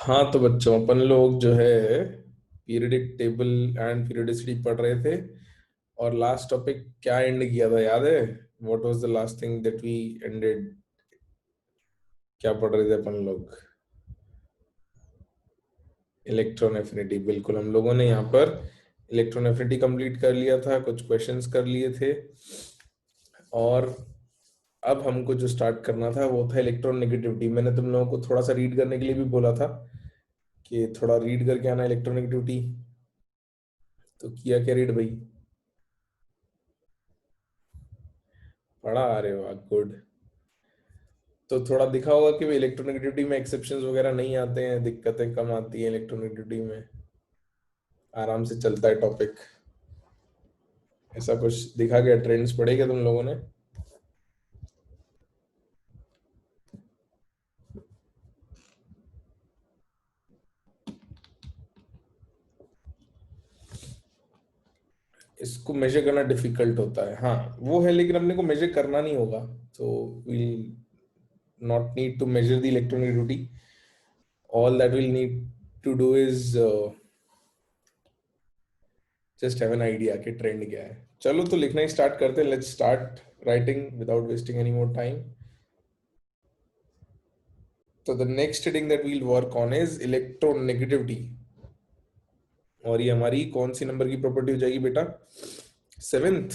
हाँ तो बच्चों, अपन लोग जो है पीरियडिक टेबल एंड पीरियोडिसिटी पढ़ रहे थे। और लास्ट टॉपिक क्या एंड किया था, याद है? What was the last thing that we ended? क्या पढ़ रहे थे अपन लोग? Electron affinity. बिल्कुल, हम लोगों ने यहाँ पर इलेक्ट्रॉन एफिनिटी कंप्लीट कर लिया था, कुछ क्वेश्चंस कर लिए थे। और अब हमको जो स्टार्ट करना था वो था इलेक्ट्रॉन नेगेटिविटी। मैंने तुम लोगों को थोड़ा सा रीड करने के लिए भी बोला था कि थोड़ा रीड करके आना इलेक्ट्रॉन नेगेटिविटी। तो किया क्या रीड भाई? पढ़ा आ रहे हो, गुड। तो थोड़ा दिखा होगा कि इलेक्ट्रोनेगेटिविटी में एक्सेप्शंस वगैरह नहीं आते हैं, दिक्कतें कम आती हैं इलेक्ट्रोनेगेटिविटी में, आराम से चलता है टॉपिक। ऐसा कुछ दिखा गया, ट्रेंड्स पढ़े क्या तुम लोगों ने? इसको मेजर करना डिफिकल्ट होता है, हाँ वो है, लेकिन अपने को मेजर करना नहीं होगा। तो will not need to measure the electronegativity. All that will need to do is just have an idea कि ट्रेंड क्या है। चलो तो लिखना ही स्टार्ट करते हैं। Let's start writing without wasting any more time. तो the next heading that we'll work on is electronegativity. और ये हमारी कौन सी नंबर की प्रॉपर्टी हो जाएगी बेटा? सेवेंथ,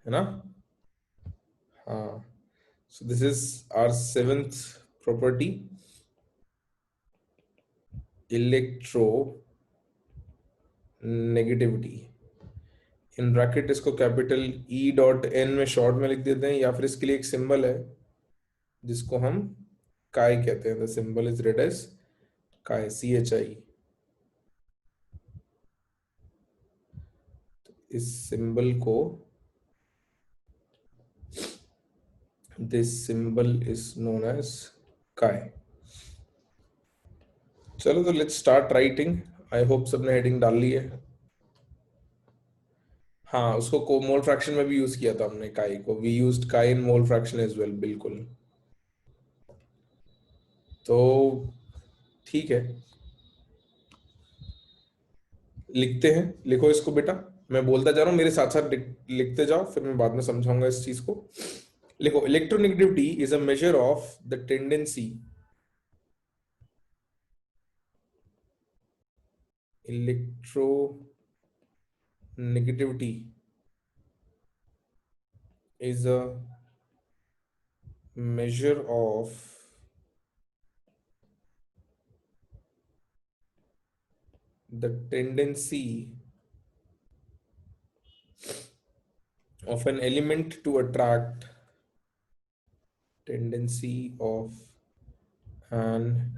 है ना? हाँ। So this is our seventh property, electronegativity. In bracket इसको कैपिटल ई डॉट एन में शॉर्ट में लिख देते हैं, या फिर इसके लिए एक सिंबल है जिसको हम काय कहते हैं। The symbol is read as chi, CHI। इस सिंबल को, this symbol is known as chi. चलो तो let's start writing. I hope सबने हेडिंग डाल ली है। हाँ, उसको मोल फ्रैक्शन में भी यूज किया था हमने, काई को। वी यूज्ड काई इन मोल फ्रैक्शन एज वेल, बिल्कुल। तो ठीक है, लिखते हैं। लिखो इसको बेटा, मैं बोलता जा रहा हूँ, मेरे साथ साथ लिखते जाओ, फिर मैं बाद में समझाऊंगा इस चीज को। लिखो, electronegativity is a measure of the tendency, electronegativity is a measure of the tendency of an element to attract, tendency of an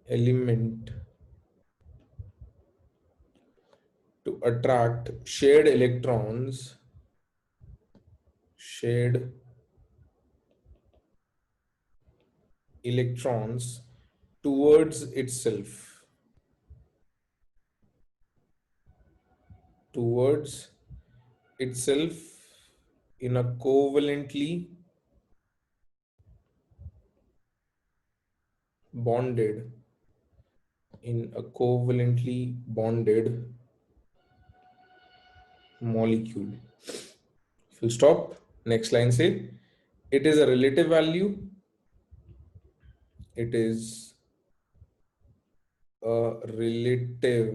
element to attract shared electrons towards towards itself in a bonded covalently bonded molecule. Full stop. Next line say, it is a relative value. It is a relative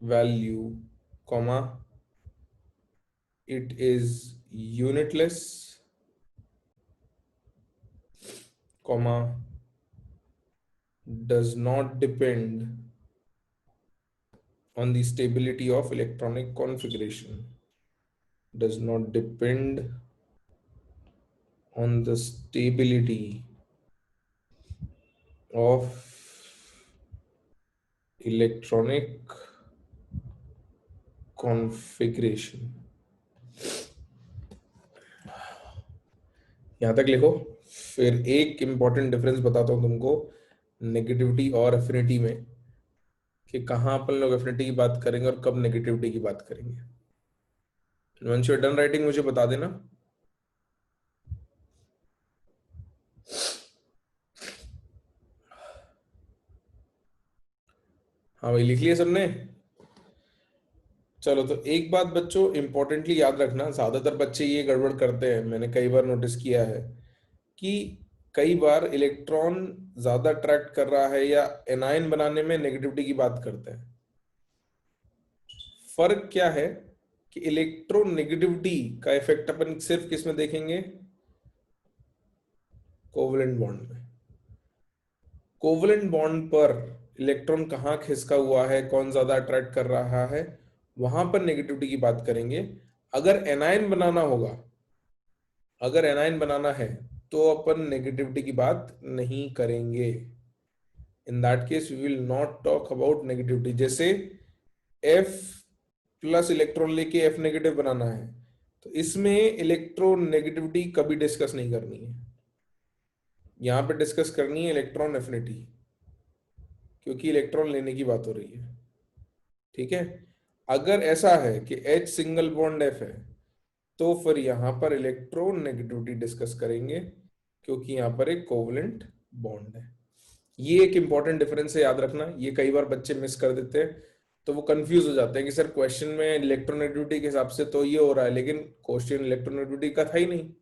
value, comma, it is unitless, comma, does not depend on the stability of electronic configuration, does not depend on the stability of electronic configuration. यहां तक लिखो। फिर एक important difference बताता हूं तुमको negativity और affinity में, कि कहाँ अपन लोग एफिनिटी की बात करेंगे और कब नेगेटिविटी की बात करेंगे। वंस यू डन राइटिंग मुझे बता देना। हाँ भाई, लिख लिया सबने? चलो, तो एक बात बच्चों इंपॉर्टेंटली याद रखना, ज्यादातर बच्चे ये गड़बड़ करते हैं, मैंने कई बार नोटिस किया है कि कई बार इलेक्ट्रॉन ज्यादा अट्रैक्ट कर रहा है या एनायन बनाने में नेगेटिविटी की बात करते हैं। फर्क क्या है कि इलेक्ट्रोनेगेटिविटी का इफेक्ट अपन सिर्फ किस में देखेंगे? कोवलेंट बॉन्ड में। कोवलेंट बॉन्ड पर इलेक्ट्रॉन कहाँ खिसका हुआ है, कौन ज्यादा अट्रैक्ट कर रहा है, वहां पर नेगेटिविटी की बात करेंगे। अगर एनायन बनाना होगा, अगर एनायन बनाना है, तो अपन नेगेटिविटी की बात नहीं करेंगे। In that case we will not talk about negativity. जैसे F प्लस इलेक्ट्रॉन लेके F नेगेटिव बनाना है, तो इसमें इलेक्ट्रोनेगेटिविटी कभी डिस्कस नहीं करनी है। यहां पे डिस्कस करनी है इलेक्ट्रॉन एफिनिटी, क्योंकि इलेक्ट्रॉन लेने की बात हो रही है। ठीक है। अगर ऐसा है कि H सिंगल बॉन्ड F है, तो फिर यहां पर इलेक्ट्रोनेगेटिविटी डिस्कस करेंगे, क्योंकि यहां पर एक कोवलेंट बॉन्ड है। ये एक इंपॉर्टेंट डिफरेंस है, याद रखना। ये कई बार बच्चे मिस कर देते हैं, तो वो कंफ्यूज हो जाते हैं कि सर क्वेश्चन में इलेक्ट्रोनेगेटिविटी के हिसाब से तो ये हो रहा है, लेकिन क्वेश्चन इलेक्ट्रोनेगेटिविटी का था ही नहीं।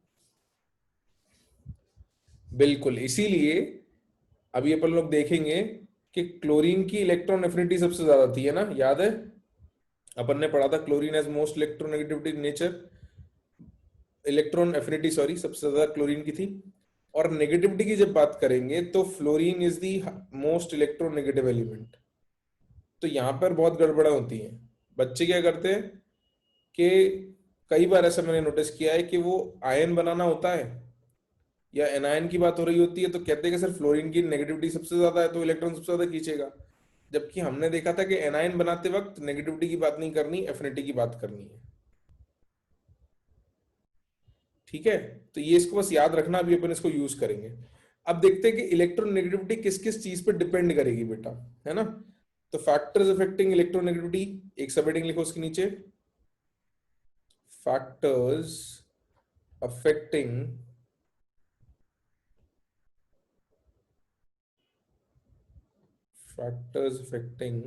बिल्कुल, इसीलिए अभी अपन लोग देखेंगे कि क्लोरीन की इलेक्ट्रॉन एफिनिटी सबसे ज्यादा थी, है ना? याद है अपन ने पढ़ा था chlorine as most electronegativity nature, electron affinity sorry, सबसे ज्यादा क्लोरीन की थी। और नेगेटिविटी की जब बात करेंगे तो fluorine is the most electronegative element. तो यहां पर बहुत गड़बड़ा होती हैं। बच्चे क्या करते हैं कि कई बार ऐसा मैंने नोटिस किया है कि वो आयन बनाना होता है या एनायन की बात हो रही होती है, तो कहते हैं कि सर फ्लोरीन की नेगेटिविटी सबसे ज्यादा है तो इलेक्ट्रॉन सबसे ज्यादा खींचेगा। जबकि हमने देखा था कि एनायन बनाते वक्त नेगेटिविटी की बात नहीं करनी, एफिनिटी की बात करनी है। ठीक है, तो ये इसको बस याद रखना, अभी अपन इसको यूज करेंगे। अब देखते हैं कि इलेक्ट्रोनेगेटिविटी किस किस चीज पे डिपेंड करेगी बेटा, है ना? तो फैक्टर्स अफेक्टिंग इलेक्ट्रोनेगेटिविटी, एक सब हेडिंग लिखो उसके नीचे, factors affecting factors affecting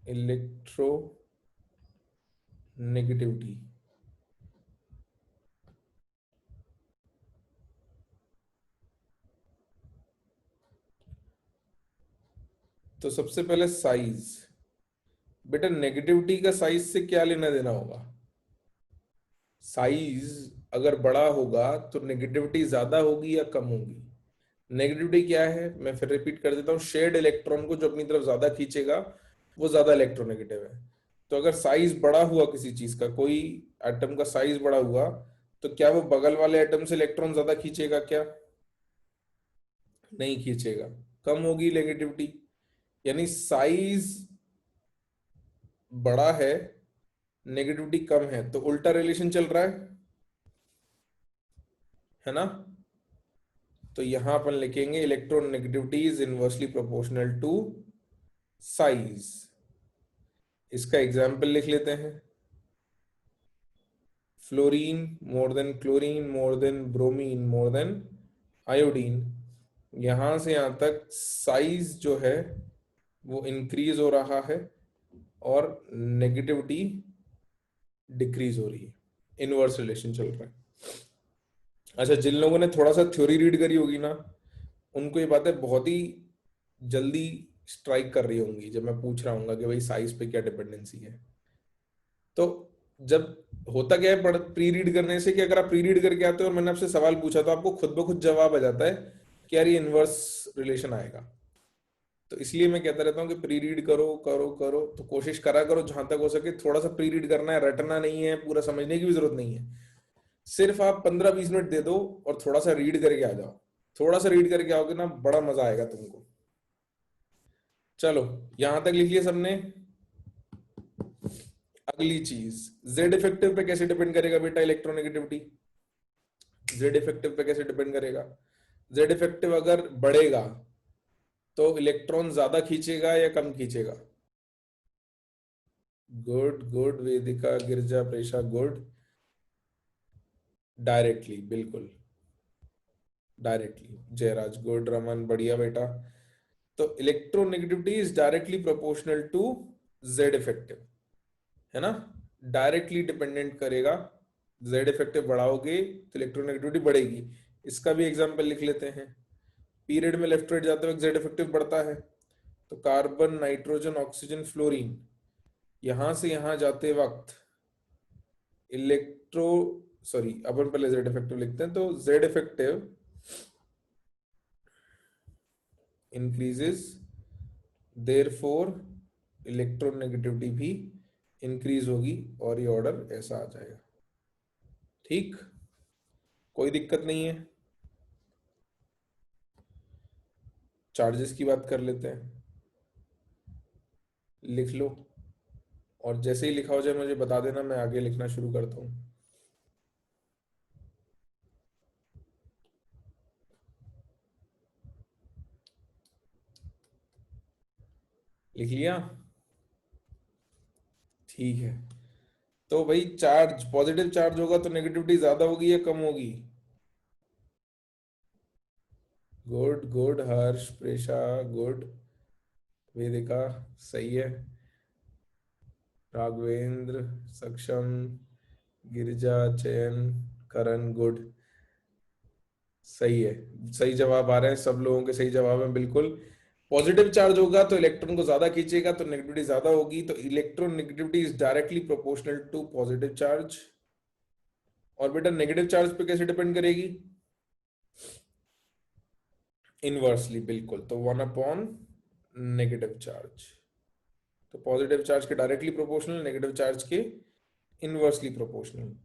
electronegativity. तो सबसे पहले साइज। बेटा नेगेटिविटी का साइज से क्या लेना देना होगा? साइज अगर बड़ा होगा तो नेगेटिविटी ज्यादा होगी या कम होगी? नेगेटिविटी क्या है, मैं फिर रिपीट कर देता हूँ, शेयर्ड इलेक्ट्रॉन को जो अपनी तरफ ज्यादा खींचेगा वो ज्यादा इलेक्ट्रोनेगेटिव है। तो अगर साइज बड़ा हुआ किसी चीज का, कोई एटम का साइज बड़ा हुआ, तो क्या वो बगल वाले एटम से इलेक्ट्रॉन ज्यादा खींचेगा क्या? नहीं खींचेगा, कम होगी नेगेटिविटी। यानी साइज बड़ा है, नेगेटिविटी कम है, तो उल्टा रिलेशन चल रहा है ना? तो यहां अपन लिखेंगे electronegativity is inversely proportional to size. इसका एग्जाम्पल लिख लेते हैं, fluorine more than chlorine more than bromine more than iodine. यहां से यहां तक साइज जो है वो इंक्रीज हो रहा है और नेगेटिविटी डिक्रीज हो रही है, इनवर्स रिलेशन चल रहा है। अच्छा, जिन लोगों ने थोड़ा सा थ्योरी रीड करी होगी ना, उनको ये बातें बहुत ही जल्दी स्ट्राइक कर रही होंगी जब मैं पूछ रहा हूँ कि भाई साइज पे क्या डिपेंडेंसी है। तो जब होता क्या है प्री रीड करने से, कि अगर आप प्री रीड करके आते हो और मैंने आपसे सवाल पूछा तो आपको खुद ब खुद जवाब आ जाता है कि यार ये इनवर्स रिलेशन आएगा। तो इसलिए मैं कहता रहता हूँ कि प्री रीड करो करो करो, तो कोशिश करा करो जहां तक हो सके, थोड़ा सा प्री रीड करना है, रटना नहीं है, पूरा समझने की भी जरूरत नहीं है। सिर्फ आप 15-20 मिनट दे दो और थोड़ा सा रीड करके आ जाओ। थोड़ा सा रीड करके आओगे ना, बड़ा मजा आएगा तुमको। चलो, यहां तक लिख लिया सबने? अगली चीज, जेड इफेक्टिव पे कैसे डिपेंड करेगा बेटा इलेक्ट्रोनेगेटिविटी? जेड इफेक्टिव पे कैसे डिपेंड करेगा? जेड इफेक्टिव अगर बढ़ेगा तो इलेक्ट्रॉन ज्यादा खींचेगा या कम खींचेगा? Good good, Vedika, Girja, Presha, good. Directly, बिल्कुल। डायरेक्टली। जयराज, गुड। रमन, बढ़िया बेटा। तो electronegativity is directly proportional to Z effective, है ना, डायरेक्टली डिपेंडेंट करेगा। जेड इफेक्टिव बढ़ाओगे तो इलेक्ट्रोनेगेटिविटी बढ़ेगी। इसका भी एग्जांपल लिख लेते हैं। पीरियड में लेफ्ट राइट जाते वक्त जेड इफेक्टिव बढ़ता है, तो कार्बन, नाइट्रोजन, ऑक्सीजन, फ्लोरीन, यहां से यहां जाते वक्त इलेक्ट्रो सॉरी अपन पहले जेड इफेक्टिव लिखते हैं, तो Z effective increases, therefore electronegativity भी इंक्रीज होगी, और ये ऑर्डर ऐसा आ जाएगा। ठीक, कोई दिक्कत नहीं है। चार्जेस की बात कर लेते हैं, लिख लो, और जैसे ही लिखा हो जाए मुझे बता देना, मैं आगे लिखना शुरू करता हूँ। लिख लिया? ठीक है। तो भाई चार्ज, पॉजिटिव चार्ज होगा तो नेगेटिविटी ज्यादा होगी या कम होगी? गुड गुड हर्ष, प्रेशा, गुड। वेदिका, सही है। राघवेंद्र, सक्षम, गिरिजा, चयन, करण, गुड, सही है। सही जवाब आ रहे हैं, सब लोगों के सही जवाब है बिल्कुल। पॉजिटिव चार्ज होगा तो इलेक्ट्रॉन को ज्यादा खींचेगा, तो नेगेटिविटी ज्यादा होगी, तो electron negativity is directly proportional to positive charge. और बेटा नेगेटिव चार्ज पे कैसे डिपेंड करेगी? इनवर्सली, बिल्कुल। तो 1 अपॉन नेगेटिव चार्ज। तो पॉजिटिव चार्ज के डायरेक्टली प्रोपोर्शनल, नेगेटिव चार्ज के इनवर्सली प्रोपोर्शनल।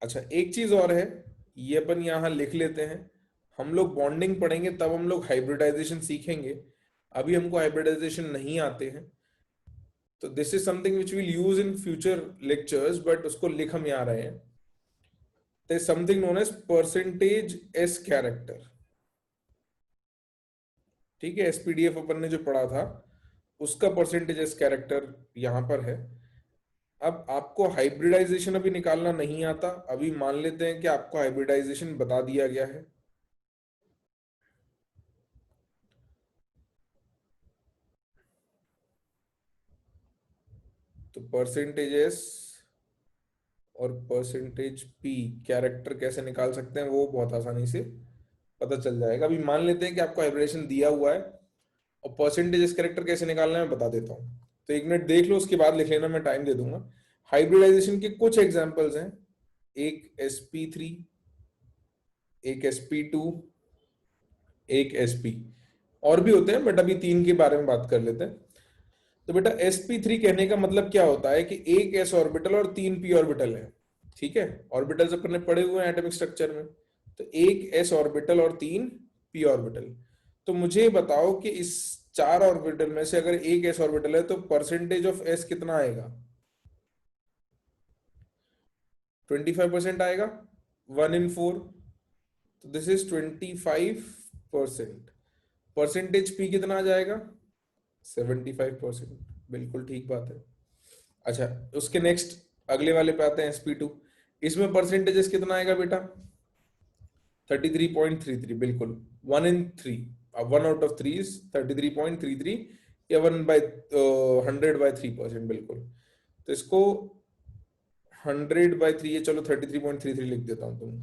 अच्छा, एक चीज और है, ये अपन यहां लिख लेते हैं। हम लोग बॉन्डिंग पढ़ेंगे तब हम लोग हाइब्रिडाइजेशन सीखेंगे, अभी हमको हाइब्रिडाइजेशन नहीं आते हैं। तो this is something which will use in future lectures, but उसको लिख हम यहाँ रहे हैं। there is something known as percentage S character. ठीक है, एसपीडीएफ अपन ने जो पढ़ा था उसका परसेंटेज एस कैरेक्टर यहां पर है। अब आपको हाइब्रिडाइजेशन अभी निकालना नहीं आता, अभी मान लेते हैं कि आपको हाइब्रिडाइजेशन बता दिया गया है। तो परसेंटेज एस और परसेंटेज पी कैरेक्टर कैसे निकाल सकते हैं वो बहुत आसानी से पता चल जाएगा। अभी मान लेते हैं कि आपको हाइब्रिडेशन दिया हुआ है, और परसेंटेज इस कैरेक्टर कैसे निकालना है मैं बता देता हूँ। तो 1 मिनट देख लो, उसके बाद लिख लेना, मैं टाइम दे दूंगा। हाइब्रिडाइजेशन के कुछ एग्जांपल्स हैं, एक sp3, एक sp2, एक sp, और भी होते हैं बट अभी 3 के बारे में बात कर लेते हैं। तो बेटा sp3 कहने का मतलब क्या होता है कि एक s ऑर्बिटल और 3 p ऑर्बिटल है। ठीक है, ऑर्बिटल्स अपन ने पढ़े हुए हैं एटॉमिक स्ट्रक्चर में। तो एक s ऑर्बिटल और 3 p ऑर्बिटल। तो मुझे बताओ कि इस 4 ऑर्बिटल में से अगर एक s ऑर्बिटल है तो परसेंटेज ऑफ s कितना आएगा? 25% आएगा, 1 in 4। तो दिस इज 25%। परसेंटेज p कितना आ जाएगा? 75%। बिल्कुल ठीक बात है। अच्छा, उसके नेक्स्ट अगले वाले पे आते हैं sp2। इसमें परसेंटेजेस कितना आएगा बेटा? 33.33, बिल्कुल। 1 in 3, 1 out of 3 इज 33.33, या 100/3%, बिल्कुल। तो इसको 100/3 है, चलो 33.33 लिख देता हूं तुम,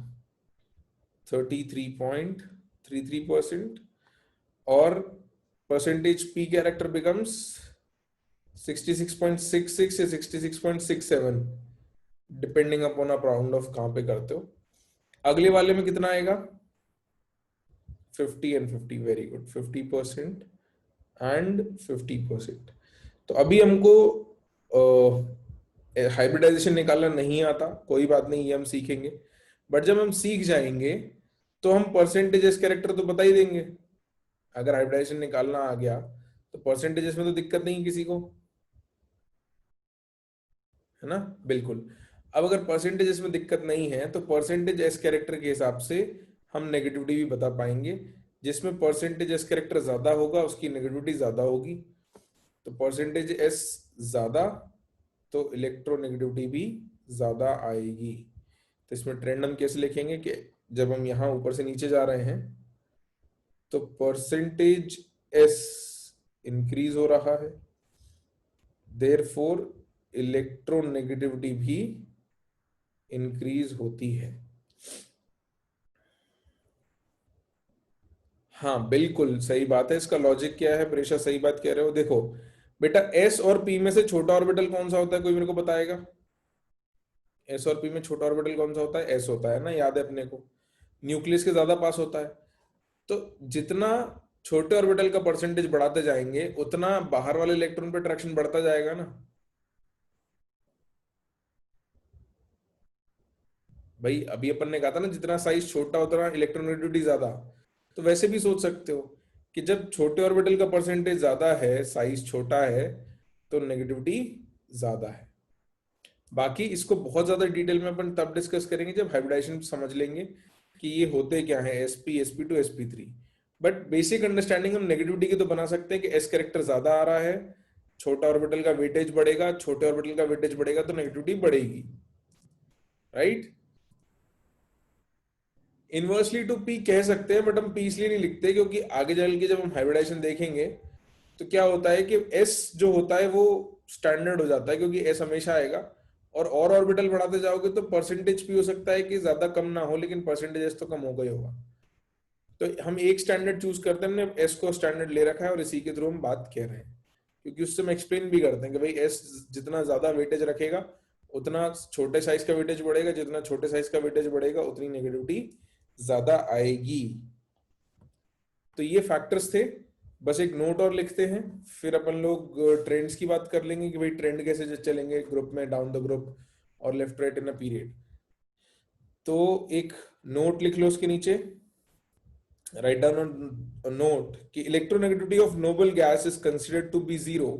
33.33%। और परसेंटेज पी कैरेक्टर बिकम्स 66.66 या 66.67, डिपेंडिंग अपॉन आप राउंड ऑफ कहां पे करते हो। अगले वाले में कितना आएगा? 50 and 50, वेरी गुड, 50% एंड 50%। तो अभी हमको हाइब्रिडाइजेशन निकालना नहीं आता, कोई बात नहीं, ये हम सीखेंगे। बट जब हम सीख जाएंगे तो हम परसेंटेजेस कैरेक्टर तो बता ही देंगे। अगर हाइब्रिडाइजेशन निकालना आ गया तो परसेंटेजेस में तो दिक्कत नहीं किसी को, है ना, बिल्कुल। अब अगर परसेंटेजेस में दिक्कत नहीं है तो परसेंटेज एस कैरेक्टर के हिसाब से हम नेगेटिविटी भी बता पाएंगे। जिसमें परसेंटेज एस कैरेक्टर ज्यादा होगा उसकी नेगेटिविटी ज्यादा होगी। तो परसेंटेज एस ज्यादा तो इलेक्ट्रोनेगेटिविटी भी ज्यादा आएगी। तो इसमें ट्रेंड हम कैसे लिखेंगे कि जब हम यहाँ ऊपर से नीचे जा रहे हैं तो परसेंटेज एस इंक्रीज हो रहा है, देयरफॉर इलेक्ट्रोनेगेटिविटी भी इंक्रीज होती है। हाँ बिल्कुल सही बात है। इसका लॉजिक क्या है? प्रेशर सही बात कह रहे हो। देखो बेटा, एस और पी में से छोटा ऑर्बिटल कौन सा होता है? कोई मेरे को बताएगा? एस और पी में छोटा ऑर्बिटल कौन सा होता है? एस होता है ना, याद है अपने को। न्यूक्लियस के ज्यादा पास होता है। तो जितना छोटे ऑर्बिटल का परसेंटेज बढ़ाते जाएंगे उतना बाहर वाले इलेक्ट्रॉन पे अट्रैक्शन बढ़ता जाएगा ना। भाई अभी अपन ने कहा था ना, जितना साइज छोटा उतना इलेक्ट्रोनेगेटिविटी ज्यादा। तो वैसे भी सोच सकते हो कि जब छोटे ऑर्बिटल का परसेंटेज ज्यादा है, साइज छोटा है, तो नेगेटिविटी ज्यादा है। बाकी इसको बहुत ज्यादा डिटेल में अपन तब डिस्कस करेंगे जब हाइब्रिडाइजेशन समझ लेंगे कि ये होते क्या है, sp sp2 sp3। But basic understanding हम नेगेटिविटी की तो बना सकते हैं कि s कैरेक्टर ज्यादा आ रहा है, छोटा ऑर्बिटल का वेटेज बढ़ेगा, छोटे ऑर्बिटल का वेटेज बढ़ेगा तो नेगेटिविटी बढ़ेगी, राइट। इनवर्सली टू पी कह सकते हैं, बट हम पी इसलिए नहीं लिखते क्योंकि आगे चल के जब हम हाइब्रिडाइजेशन देखेंगे तो क्या होता है कि एस जो होता है वो स्टैंडर्ड हो जाता है, क्योंकि एस हमेशा आएगा। और ऑर्बिटल बढ़ाते जाओगे तो परसेंटेज भी हो सकता है कि ज्यादा कम ना हो, लेकिन परसेंटेज एस तो कम होगा ही होगा। तो हम एक स्टैंडर्ड चूज करते हैं, हमने एस को स्टैंडर्ड ले रखा है और इसी के थ्रू हम बात कह रहे हैं, क्योंकि उससे हम एक्सप्लेन भी करते हैं कि भाई एस जितना ज्यादा वेटेज रखेगा उतना छोटे साइज का वेटेज बढ़ेगा, जितना छोटे साइज का वेटेज बढ़ेगा उतनी नेगेटिविटी ज्यादा आएगी। तो ये फैक्टर्स थे। बस एक नोट और लिखते हैं, फिर अपन लोग ट्रेंड्स की बात कर लेंगे कि भाई ट्रेंड कैसे चलेंगे ग्रुप में, डाउन द ग्रुप और left right in a period. तो एक नोट लिख लो उसके नीचे, राइट डाउन अ नोट कि electronegativity of noble gas is considered to be zero.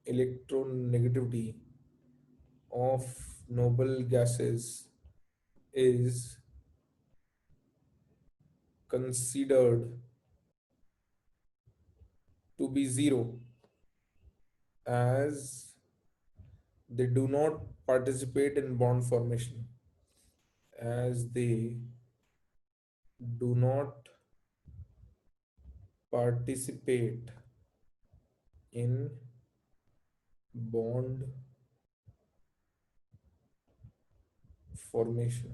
Electronegativity of noble gases is considered to be zero as they do not participate in bond formation, as they do not participate in bond formation।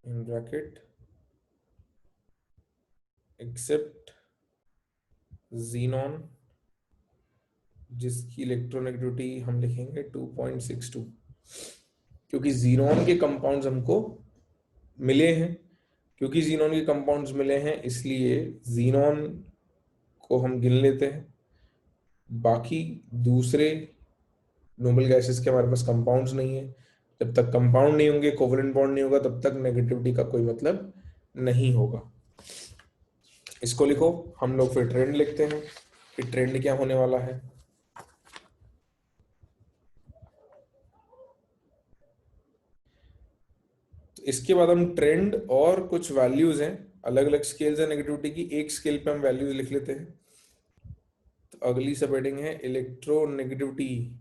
in bracket except xenon, जिसकी electronegativity हम लिखेंगे 2.62, क्योंकि xenon के compounds हमको मिले हैं। क्योंकि xenon के कंपाउंड्स मिले हैं इसलिए जीनोन को हम गिन लेते हैं। बाकी दूसरे नोबल गैसेस के हमारे पास कंपाउंड्स नहीं है। जब तक कंपाउंड नहीं होंगे, कोवलेंट बॉन्ड नहीं होगा, तब तक नेगेटिविटी का कोई मतलब नहीं होगा। इसको लिखो। हम लोग फिर ट्रेंड लिखते हैं कि ट्रेंड क्या होने वाला है। तो इसके बाद हम ट्रेंड और कुछ वैल्यूज हैं, अलग अलग स्केल्स है नेगेटिविटी की, एक स्केल पे हम वैल्यूज लिख लेते हैं। तो अगली सब हेडिंग है electronegativity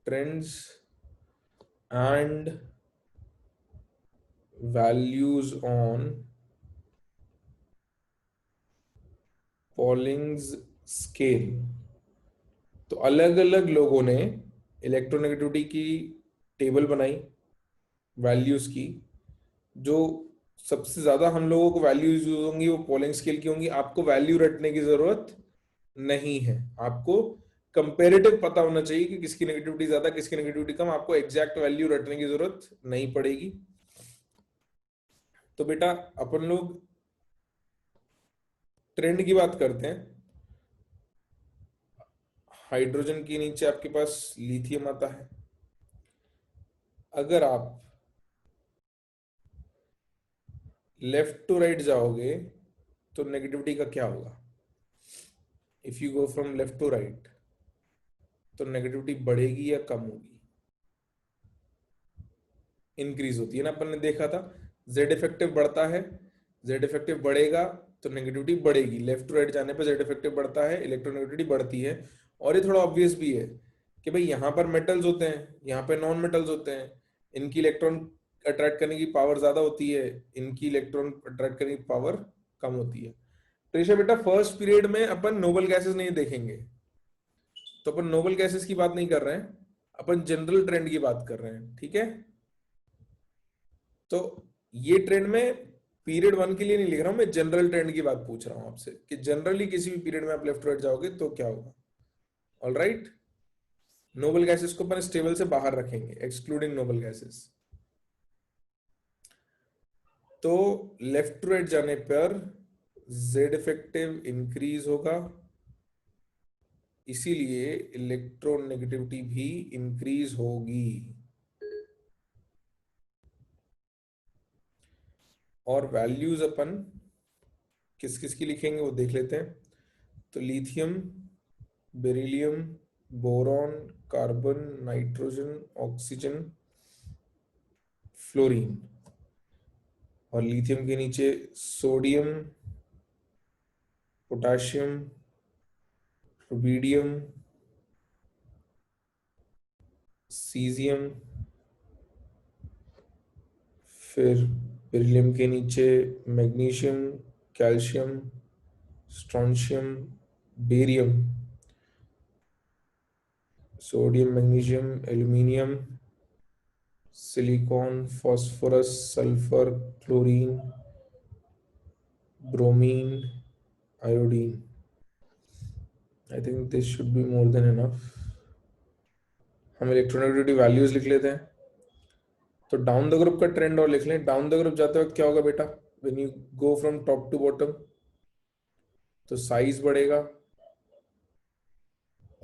trends and values on Pauling's scale. तो अलग अलग लोगों ने इलेक्ट्रोनेगेटिविटी की टेबल बनाई वैल्यूज की। जो सबसे ज्यादा हम लोगों को वैल्यूज यूज होंगी वो पॉलिंग स्केल की होंगी। आपको वैल्यू रटने की जरूरत नहीं है, आपको कंपेरेटिव पता होना चाहिए कि किसकी नेगेटिविटी ज्यादा किसकी नेगेटिविटी कम। आपको एग्जैक्ट वैल्यू रटने की जरूरत नहीं पड़ेगी। तो बेटा अपन लोग ट्रेंड की बात करते हैं। हाइड्रोजन के नीचे आपके पास लिथियम आता है। अगर आप लेफ्ट टू राइट जाओगे तो नेगेटिविटी का क्या होगा? If you go from left to right तो नेगेटिविटी बढ़ेगी या कम होगी? इंक्रीज होती है ना, अपन ने देखा था। जेड इफेक्टिव बढ़ता है, जेड इफेक्टिव बढ़ेगा तो नेगेटिविटी बढ़ेगी। लेफ्ट टू राइट जाने पे जेड इफेक्टिव बढ़ता है, इलेक्ट्रोनेगेटिविटी बढ़ती है। और ये थोड़ा ऑब्वियस भी है कि भाई यहाँ पर मेटल्स होते हैं, यहाँ पे नॉन मेटल्स होते हैं, इनकी इलेक्ट्रॉन अट्रैक्ट करने की पावर ज्यादा होती है, इनकी इलेक्ट्रॉन अट्रैक्ट करने की पावर कम होती है। तो ऋषभ बेटा फर्स्ट पीरियड में अपन नोबल गैसेस नहीं देखेंगे, तो अपन नोबल गैसेस की बात नहीं कर रहे हैं, अपन जनरल ट्रेंड की बात कर रहे हैं, ठीक है। तो ये ट्रेंड में पीरियड 1 के लिए नहीं लिख रहा हूं, मैं जनरल ट्रेंड की बात पूछ रहा हूं आपसे कि जनरली किसी भी पीरियड में आप लेफ्ट राइट जाओगे तो क्या होगा। ऑल राइट, नोबल गैसेस को अपन स्टेबल से बाहर रखेंगे, एक्सक्लूडिंग नोबल गैसेस। तो लेफ्ट टू राइट जाने पर जेड इफेक्टिव इंक्रीज होगा, इसीलिए इलेक्ट्रोनेगेटिविटी भी इंक्रीज होगी। और वैल्यूज अपन किस किस की लिखेंगे वो देख लेते हैं। तो lithium, beryllium, boron, carbon, nitrogen, oxygen, fluorine. और लिथियम के नीचे सोडियम, पोटाशियम, रुबिडियम, सीजियम, फिर बेरिलियम के नीचे magnesium, calcium, strontium, barium, sodium, magnesium, aluminium, silicon, phosphorus, sulphur, chlorine, bromine, iodine. I think this should be more than enough. हम electronegativity values लिख लेते हैं। तो डाउन द ग्रुप का trend और लिख लें। डाउन द ग्रुप जाते वक्त क्या होगा बेटा, when you go from top to bottom, तो साइज बढ़ेगा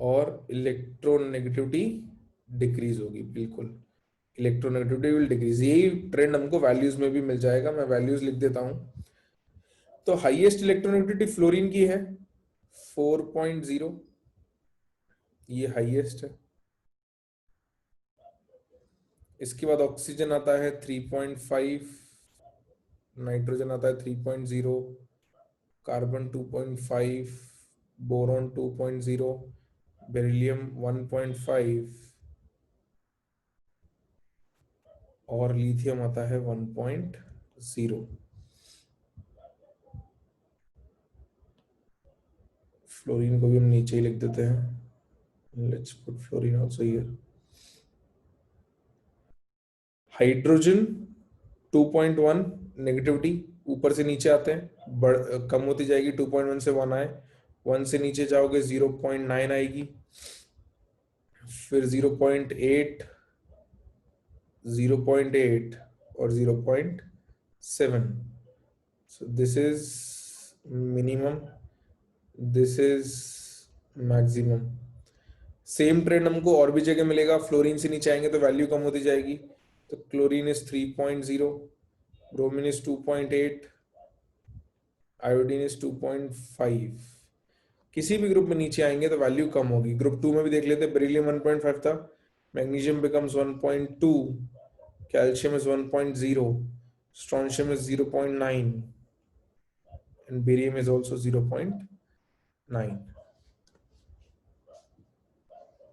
और इलेक्ट्रोनेगेटिविटी डिक्रीज होगी। बिल्कुल, इलेक्ट्रोनेगेटिविटी विल डिक्रीज। यही ट्रेंड हमको वैल्यूज में भी मिल जाएगा। मैं वैल्यूज लिख देता हूं। तो हाईएस्ट इलेक्ट्रोनेगेटिविटी फ्लोरीन की है 4.0, ये हाईएस्ट है। इसके बाद ऑक्सीजन आता है 3.5, नाइट्रोजन आता है 3.0, कार्बन 2.5, बोरॉन 2.0, बेरिलियम 1.5 और लिथियम आता है 1.0। फ्लोरीन को भी हम नीचे ही लिख देते हैं। Let's put fluorine also here. Hydrogen 2.1 negativity, ऊपर से नीचे आते हैं, कम होती जाएगी। 2.1 से 1 आए, 1 से नीचे जाओगे 0.9 आएगी, फिर 0.8, 0.8 और 0.7। so this is minimum, this is maximum। Same trend हमको और भी जगह मिलेगा। फ्लोरीन से नीचे आएंगे तो वैल्यू कम होती जाएगी। तो chlorine is 3.0, bromine is 2.8, iodine is 2.5। किसी भी ग्रुप में नीचे आएंगे तो वैल्यू कम होगी। ग्रुप 2 में भी देख लेते हैं। बेरिलियम 1.5 था, magnesium becomes 1.2, calcium is 1.0, strontium is 0.9 and barium is also 0.9।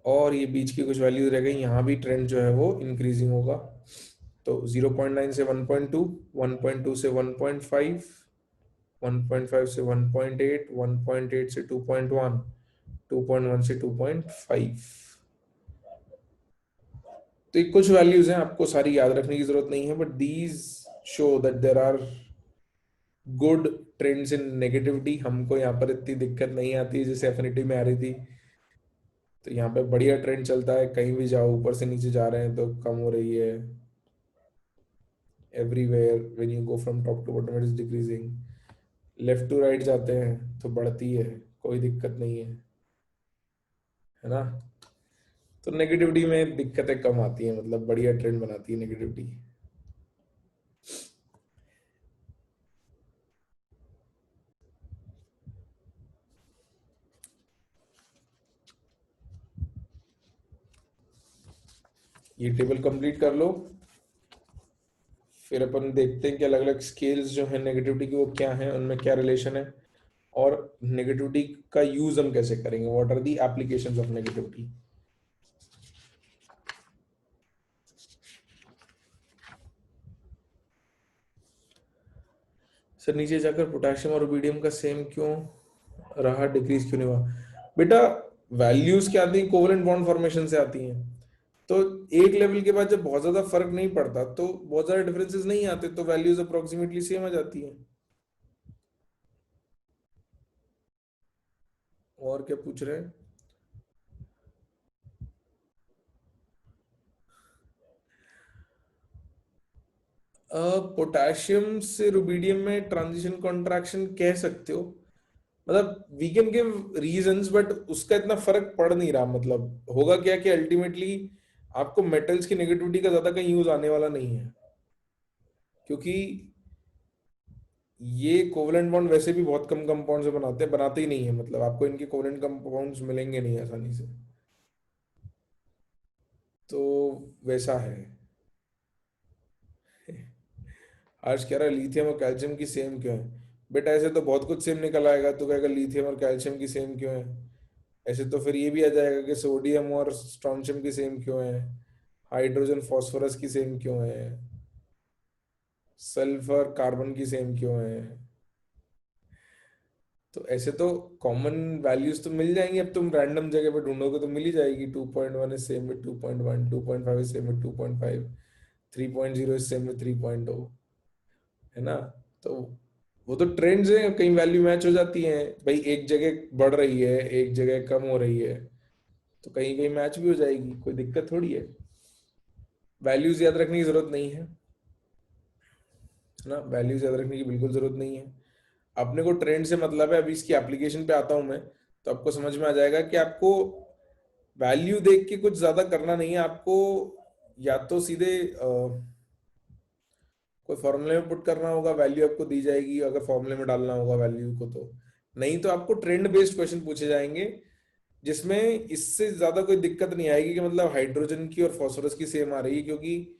और ये बीच की कुछ वैल्यू रह गई। यहाँ भी ट्रेंड जो है वो इंक्रीजिंग होगा। तो 0.9 से 1.2, 1.2 से 1.5, 1.5 से 1.8, 1.8 से 2.1, 2.1 से 2.5। तो ये कुछ वैल्यूज हैं, आपको सारी याद रखने की जरूरत नहीं है, but these show that there are good trends in negativity. हमको यहाँ पर इतनी दिक्कत नहीं आती है जैसे एफिनिटी में आ रही थी। तो यहाँ पे बढ़िया ट्रेंड चलता है, कहीं भी जाओ ऊपर से नीचे जा रहे हैं तो कम हो रही है। Everywhere when you go from top to bottom it is decreasing. Left to right जाते हैं तो बढ़ती है, कोई दिक्कत नहीं है ना। तो नेगेटिविटी में दिक्कतें कम आती हैं, मतलब बढ़िया ट्रेंड बनाती है नेगेटिविटी। ये टेबल कंप्लीट कर लो, फिर अपन देखते हैं कि अलग अलग स्केल्स जो है नेगेटिविटी की वो क्या है, उनमें क्या रिलेशन है, और नेगेटिविटी का यूज हम कैसे करेंगे, what are the applications of negativity. Sir नीचे जाकर पोटेशियम और रुबिडियम का सेम क्यों रहा, डिक्रीज क्यों नहीं हुआ? बेटा वैल्यूज क्या आती है, कोवलेंट बॉन्ड फॉर्मेशन से आती हैं। तो एक लेवल के बाद जब बहुत ज्यादा फर्क नहीं पड़ता तो बहुत ज्यादा डिफरेंसेस नहीं आते, तो वैल्यूज अप्रोक्सीमेटली सेम आ जाती हैं। और क्या पूछ रहे हैं? पोटेशियम से रुबिडियम में ट्रांजिशन कॉन्ट्रैक्शन कह सकते हो, मतलब we can give reasons, but उसका इतना फर्क पड़ नहीं रहा। मतलब होगा क्या कि अल्टीमेटली आपको मेटल्स की नेगेटिविटी का ज्यादा कहीं यूज आने वाला नहीं है, क्योंकि ये कोवलेंट बॉन्ड वैसे भी बहुत कम कंपाउंड से बनाते हैं, बनाते ही नहीं है, मतलब आपको इनके कोवलेंट कंपाउंड्स मिलेंगे नहीं आसानी से। तो वैसा है। आज कह रहा है लिथियम और कैल्शियम की सेम क्यों है? बेटा ऐसे तो बहुत कुछ सेम निकल आएगा, तो कहेगा लिथियम और कैल्शियम की सेम क्यों है। ऐसे तो फिर ये भी आ जाएगा कि सोडियम और स्ट्रोंशियम की सेम क्यों है, हाइड्रोजन फॉस्फोरस की सेम क्यों है, सल्फर कार्बन की सेम क्यों है। तो ऐसे तो कॉमन वैल्यूज तो मिल जाएंगी, अब तुम रैंडम जगह पे ढूंढोगे तो मिल ही जाएगी। 2.1 is same with 2.1, 2.5 is same with 2.5, 3.0 is same with 3.0, है ना। तो वो तो ट्रेंड्स हैं, कई वैल्यू मैच हो जाती हैं भाई, एक जगह बढ़ रही है एक जगह कम हो रही है, तो कहीं कहीं मैच भी हो जाएगी, कोई दिक्कत थोड़ी है। वैल्यूज याद रखने की जरूरत नहीं है ना, वैल्यूज याद रखने की बिल्कुल जरूरत नहीं है। अपने को ट्रेंड से मतलब है। अभी इसकी एप्लीकेशन पे आता हूं मैं, तो आपको समझ में आ जाएगा कि आपको वैल्यू देख के कुछ ज्यादा करना नहीं है आपको। या तो सीधे कोई फॉर्मूले में पुट करना होगा, वैल्यू आपको दी जाएगी, अगर फॉर्मूले में डालना होगा वैल्यू को तो। नहीं तो आपको ट्रेंड बेस्ड क्वेश्चन पूछे जाएंगे, जिसमें इससे ज्यादा कोई दिक्कत नहीं आएगी कि मतलब हाइड्रोजन की और फास्फोरस की सेम आ रही है, क्योंकि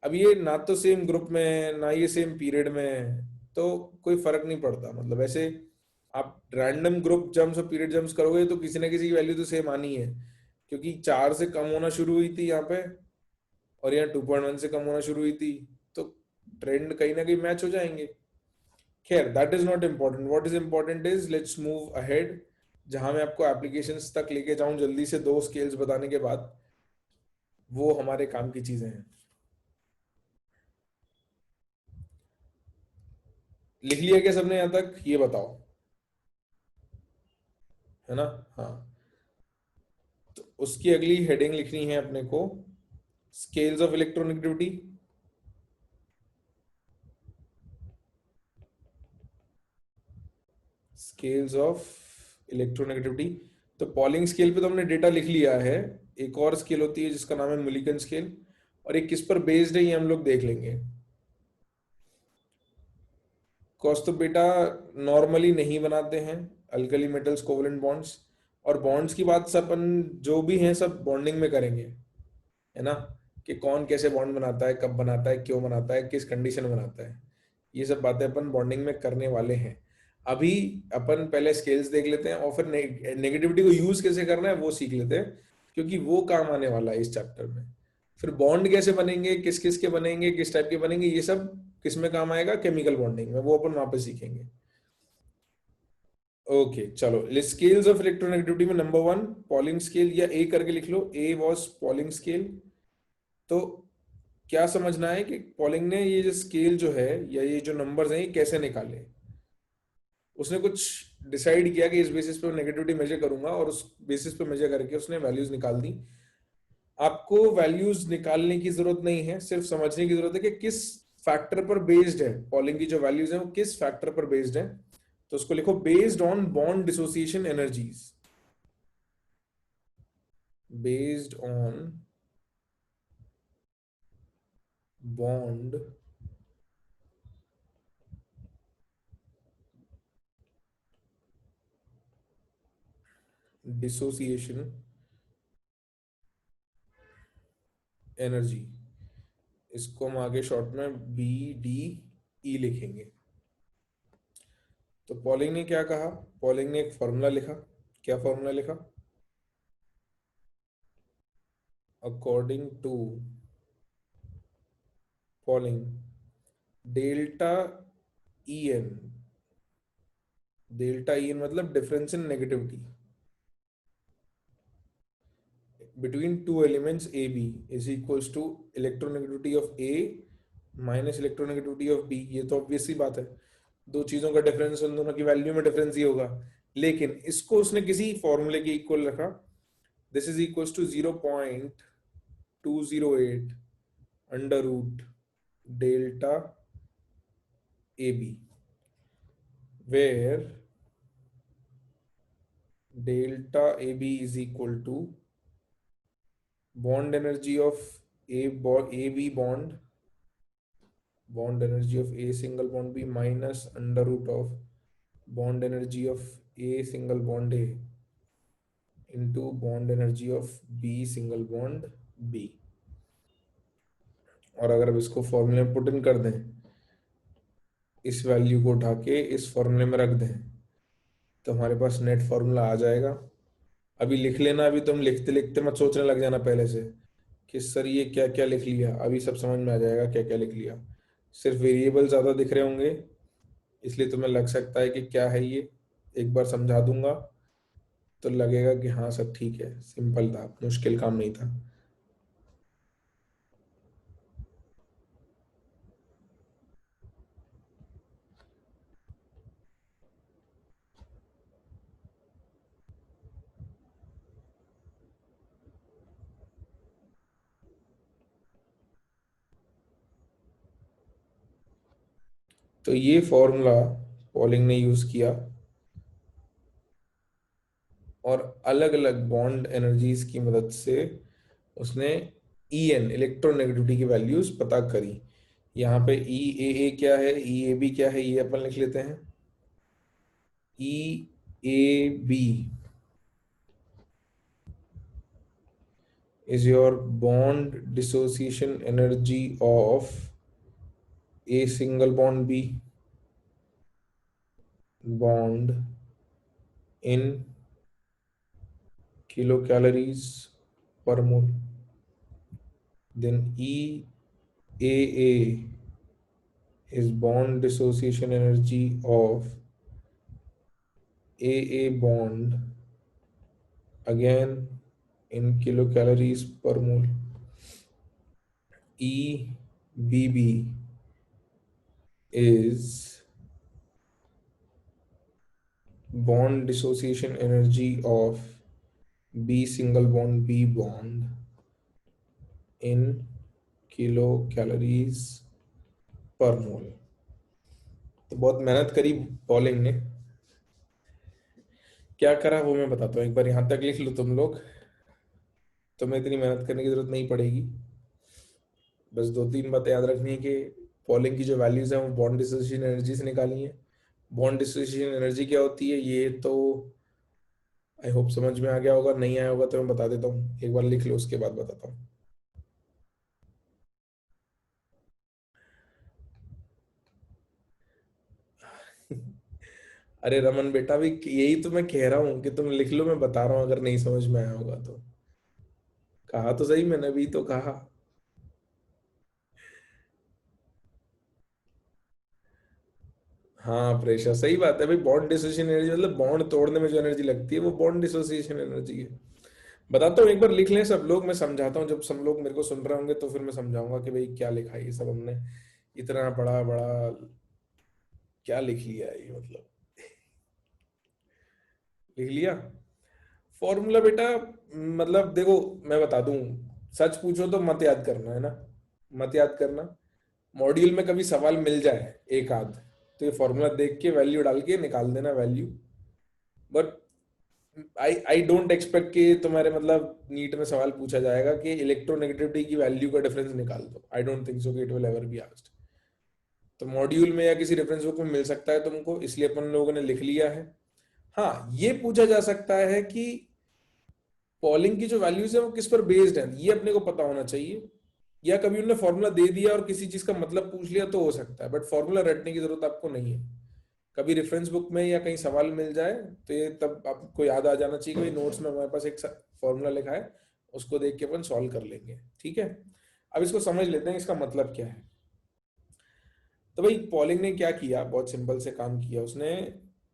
अब ये ना तो सेम ग्रुप में है ना ये सेम पीरियड में है, तो कोई फर्क नहीं पड़ता। मतलब ऐसे आप रैंडम ग्रुप जम्स और पीरियड जम्स करोगे तो किसी ना किसी की वैल्यू तो सेम आनी है, क्योंकि 4 से कम होना शुरू हुई थी यहाँ पे, और यहाँ 2.1 से कम होना शुरू हुई थी, तो ट्रेंड कहीं ना कहीं मैच हो जाएंगे। खैर that is not important, what is important is let's move ahead. जहां मैं आपको एप्लीकेशंस तक लेके जाऊं जल्दी से, 2 स्केल्स बताने के बाद, वो हमारे काम की चीजें हैं। लिख लिया क्या सबने यहाँ तक, ये बताओ, है ना? हाँ, तो उसकी अगली हेडिंग लिखनी है अपने को, scales of electronegativity. Scales of electronegativity. तो पॉलिंग स्केल पे तो हमने डेटा लिख लिया है। एक और स्केल होती है जिसका नाम है मिलिकन स्केल, और ये किस पर बेस्ड है ये हम लोग देख लेंगे। कॉस तो बेटा नॉर्मली नहीं बनाते हैं अल्कली मेटल्स कोवलेंट बॉन्ड्स, और बॉन्ड्स की बात सब अपन जो भी हैं सब बॉन्डिंग में करेंगे, है ना, कि कौन कैसे बॉन्ड बनाता है, कब बनाता है, क्यों बनाता है, किस कंडीशन में बनाता है, ये सब बातें अपन बॉन्डिंग में करने वाले हैं। अभी अपन पहले स्केल्स देख लेते हैं और फिर नेगेटिविटी को यूज कैसे करना है वो सीख लेते हैं, क्योंकि वो काम आने वाला है इस चैप्टर में। फिर बॉन्ड कैसे बनेंगे, किस किस के बनेंगे, किस टाइप के बनेंगे, ये सब किस में काम आएगा, केमिकल बॉन्डिंग में, वो अपन वहां पे सीखेंगे। ओके चलो, स्केल्स ऑफ इलेक्ट्रोनेगेटिविटी में नंबर 1 पॉलिंग स्केल, या ए करके लिख लो, ए वॉज पॉलिंग स्केल। तो क्या समझना है कि पॉलिंग ने ये जो स्केल जो है या ये जो नंबर्स हैं ये कैसे निकाले। उसने कुछ डिसाइड किया कि इस बेसिस पे नेगेटिविटी मेजर करूंगा, और उस बेसिस पे मेजर करके उसने वैल्यूज निकाल दी। आपको वैल्यूज निकालने की जरूरत नहीं है, सिर्फ समझने की जरूरत है कि किस फैक्टर पर बेस्ड है पॉलिंग की जो वैल्यूज है, वो किस फैक्टर पर बेस्ड है। तो उसको लिखो based on bond dissociation energies, based on bond dissociation energy. इसको हम आगे शॉर्ट में BDE लिखेंगे। तो पॉलिंग ने क्या कहा, पॉलिंग ने एक फॉर्मूला लिखा। क्या फॉर्मूला लिखा? According to Pauling, delta EN, delta EN मतलब difference in negativity between two elements AB is equals to electronegativity of A minus electronegativity of B। ये तो ऑब्वियस सी बात है, दो चीजों का डिफरेंस, उन दोनों की वैल्यू में डिफरेंस ही होगा। लेकिन इसको उसने किसी फॉर्मूले के इक्वल रखा। This is equals to 0.208 under root delta AB, where delta AB is equal to bond energy of AB bond, bond energy of A single bond B minus under root of bond energy of A single bond A into bond energy of B single bond B। और अगर अब इसको फॉर्मूले में put in कर दें, इस value को उठा के इस फॉर्मूले में रख दें, तो हमारे पास नेट फॉर्मूला आ जाएगा। अभी लिख लेना, अभी तुम लिखते लिखते मत सोचने लग जाना पहले से कि सर ये क्या क्या लिख लिया। अभी सब समझ में आ जाएगा क्या क्या लिख लिया। सिर्फ वेरिएबल ज्यादा दिख रहे होंगे इसलिए तुम्हें लग सकता है कि क्या है ये। एक बार समझा दूंगा तो लगेगा कि हाँ सब ठीक है, सिंपल था, मुश्किल काम नहीं था। तो ये फॉर्मूला पॉलिंग ने यूज किया और अलग अलग बॉन्ड एनर्जीज की मदद से उसने EN इलेक्ट्रोनेगेटिविटी की वैल्यूज पता करी। यहाँ पे EAA क्या है, EAB क्या है, ये अपन लिख लेते हैं। EAB is your bond dissociation energy of A single bond B bond in kilocalories per mole. Then EAA is bond dissociation energy of AA bond again in kilocalories per mole. EBB is bond dissociation energy of B single bond B bond in kilocalories पर मोल। तो बहुत मेहनत करी polling ने। क्या करा वो मैं बताता हूँ, एक बार यहां तक लिख लो तुम लोग, तुम्हें इतनी मेहनत करने की जरूरत नहीं पड़ेगी। बस दो तीन बातें याद रखनी है कि पॉलिंग की जो वैल्यूज है वो बॉन्ड डिसोसिएशन एनर्जी से निकाली है। बॉन्ड डिसोसिएशन एनर्जी क्या होती है ये तो आई होप समझ में आ गया होगा, नहीं आया होगा तो मैं बता देता हूँ, एक बार लिख लो उसके बाद बताता हूँ। अरे रमन बेटा, भी यही तो मैं कह रहा हूँ कि तुम लिख लो, मैं बता रहा हूँ अगर नहीं समझ में आया होगा तो। कहा तो सही, मैंने भी तो कहा। हाँ प्रेशर, सही बात है भाई। बॉन्ड डिसोसिएशन एनर्जी मतलब बॉन्ड तोड़ने में जो एनर्जी लगती है वो बॉन्ड डिसोसिएशन एनर्जी है। बताता हूँ, एक बार लिख लें सब लोग, मैं समझाता हूँ। जब सब लोग मेरे को सुन रहे होंगे तो फिर मैं समझाऊंगा कि भाई क्या लिखा है ये सब हमने, इतना बड़ा बड़ा क्या लिख लिया है ये, मतलब लिख लिया फॉर्मूला बेटा। मतलब देखो मैं बता दूं, सच पूछो तो मत याद करना है ना, मत याद करना। मॉड्यूल में कभी सवाल मिल जाए एक आध तो ये फॉर्मूला देख के वैल्यू डाल के निकाल देना value. But I don't expect कि तुम्हारे मतलब नीट में सवाल पूछा जाएगा कि इलेक्ट्रोनेगेटिविटी की वैल्यू का डिफरेंस निकाल दो। आई डोंट थिंक सो कि it will ever be asked. तो मॉड्यूल में या किसी रेफरेंस बुक में मिल सकता है तुमको, इसलिए अपन लोगों ने लिख लिया है। हाँ ये पूछा जा सकता है कि पॉलिंग की जो वैल्यूज है वो किस पर बेस्ड है, ये अपने को पता होना चाहिए। या कभी उन्होंने फॉर्मूला दे दिया और किसी चीज का मतलब पूछ लिया तो हो सकता है, बट फॉर्मूला रटने की जरूरत आपको नहीं है। कभी रेफरेंस बुक में या कहीं सवाल मिल जाए तो ये तब आपको याद आ जाना चाहिए कि नोट्स में हमारे पास एक फॉर्मूला लिखा है, उसको देख के अपन सॉल्व कर लेंगे। ठीक है, अब इसको समझ लेते हैं इसका मतलब क्या है। तो भाई पॉलिंग ने क्या किया, बहुत सिंपल से काम किया उसने।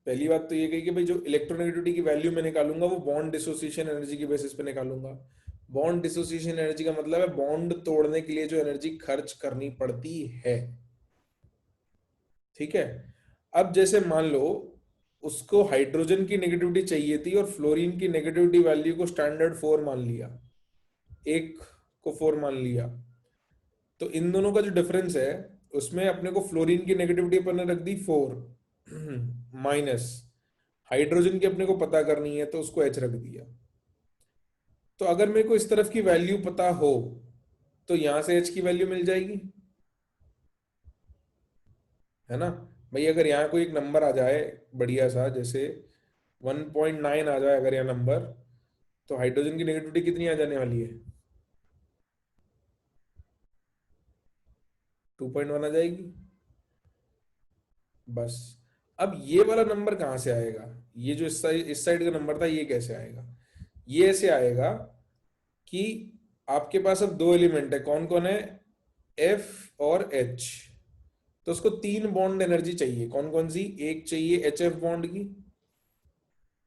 पहली बात तो ये कही कि भाई जो इलेक्ट्रोनेगेटिविटी की वैल्यू मैं निकालूंगा वो बॉन्ड डिसोसिएशन एनर्जी की बेसिस पे निकालूंगा। बॉन्ड डिसोसिएशन एनर्जी का मतलब है बॉन्ड तोड़ने के लिए जो एनर्जी खर्च करनी पड़ती है। ठीक है, अब जैसे मान लो उसको हाइड्रोजन की नेगेटिविटी चाहिए थी और फ्लोरीन की नेगेटिविटी वैल्यू को स्टैंडर्ड 4 मान लिया, एक को 4 मान लिया, तो इन दोनों का जो डिफरेंस है उसमें अपने को फ्लोरीन की नेगेटिविटी अपने रख दी 4 माइनस हाइड्रोजन की अपने को पता करनी है तो उसको H रख दिया। तो अगर मेरे को इस तरफ की वैल्यू पता हो तो यहां से H की वैल्यू मिल जाएगी, है ना। भाई अगर यहाँ कोई एक नंबर आ जाए बढ़िया सा, जैसे 1.9 आ जाए अगर यह नंबर, तो हाइड्रोजन की नेगेटिविटी कितनी आ जाने वाली है? 2.1 आ जाएगी बस। अब ये वाला नंबर कहाँ से आएगा? ये जो इस साइड का नंबर था ये कैसे आएगा? ये ऐसे आएगा कि आपके पास अब दो एलिमेंट है, कौन कौन है? एफ और एच। तो उसको तीन बॉन्ड एनर्जी चाहिए, कौन कौन सी? एक चाहिए एच एफ बॉन्ड की,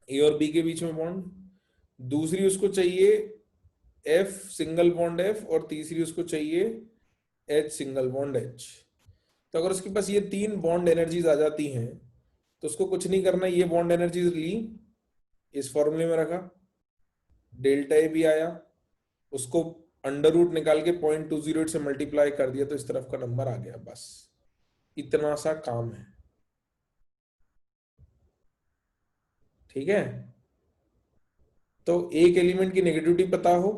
ए और बी के बीच में बॉन्ड। दूसरी उसको चाहिए एफ सिंगल बॉन्ड एफ, और तीसरी उसको चाहिए एच सिंगल बॉन्ड एच। तो अगर उसके पास ये तीन बॉन्ड एनर्जीज आ जाती हैं तो उसको कुछ नहीं करना, ये बॉन्ड एनर्जीज ली, इस फॉर्मूले में रखा, डेल्टा ए भी आया, उसको अंडर रूट निकाल के 0.208 से मल्टीप्लाई कर दिया तो इस तरफ का नंबर आ गया। बस इतना सा काम है। ठीक है, तो एक एलिमेंट की नेगेटिविटी पता हो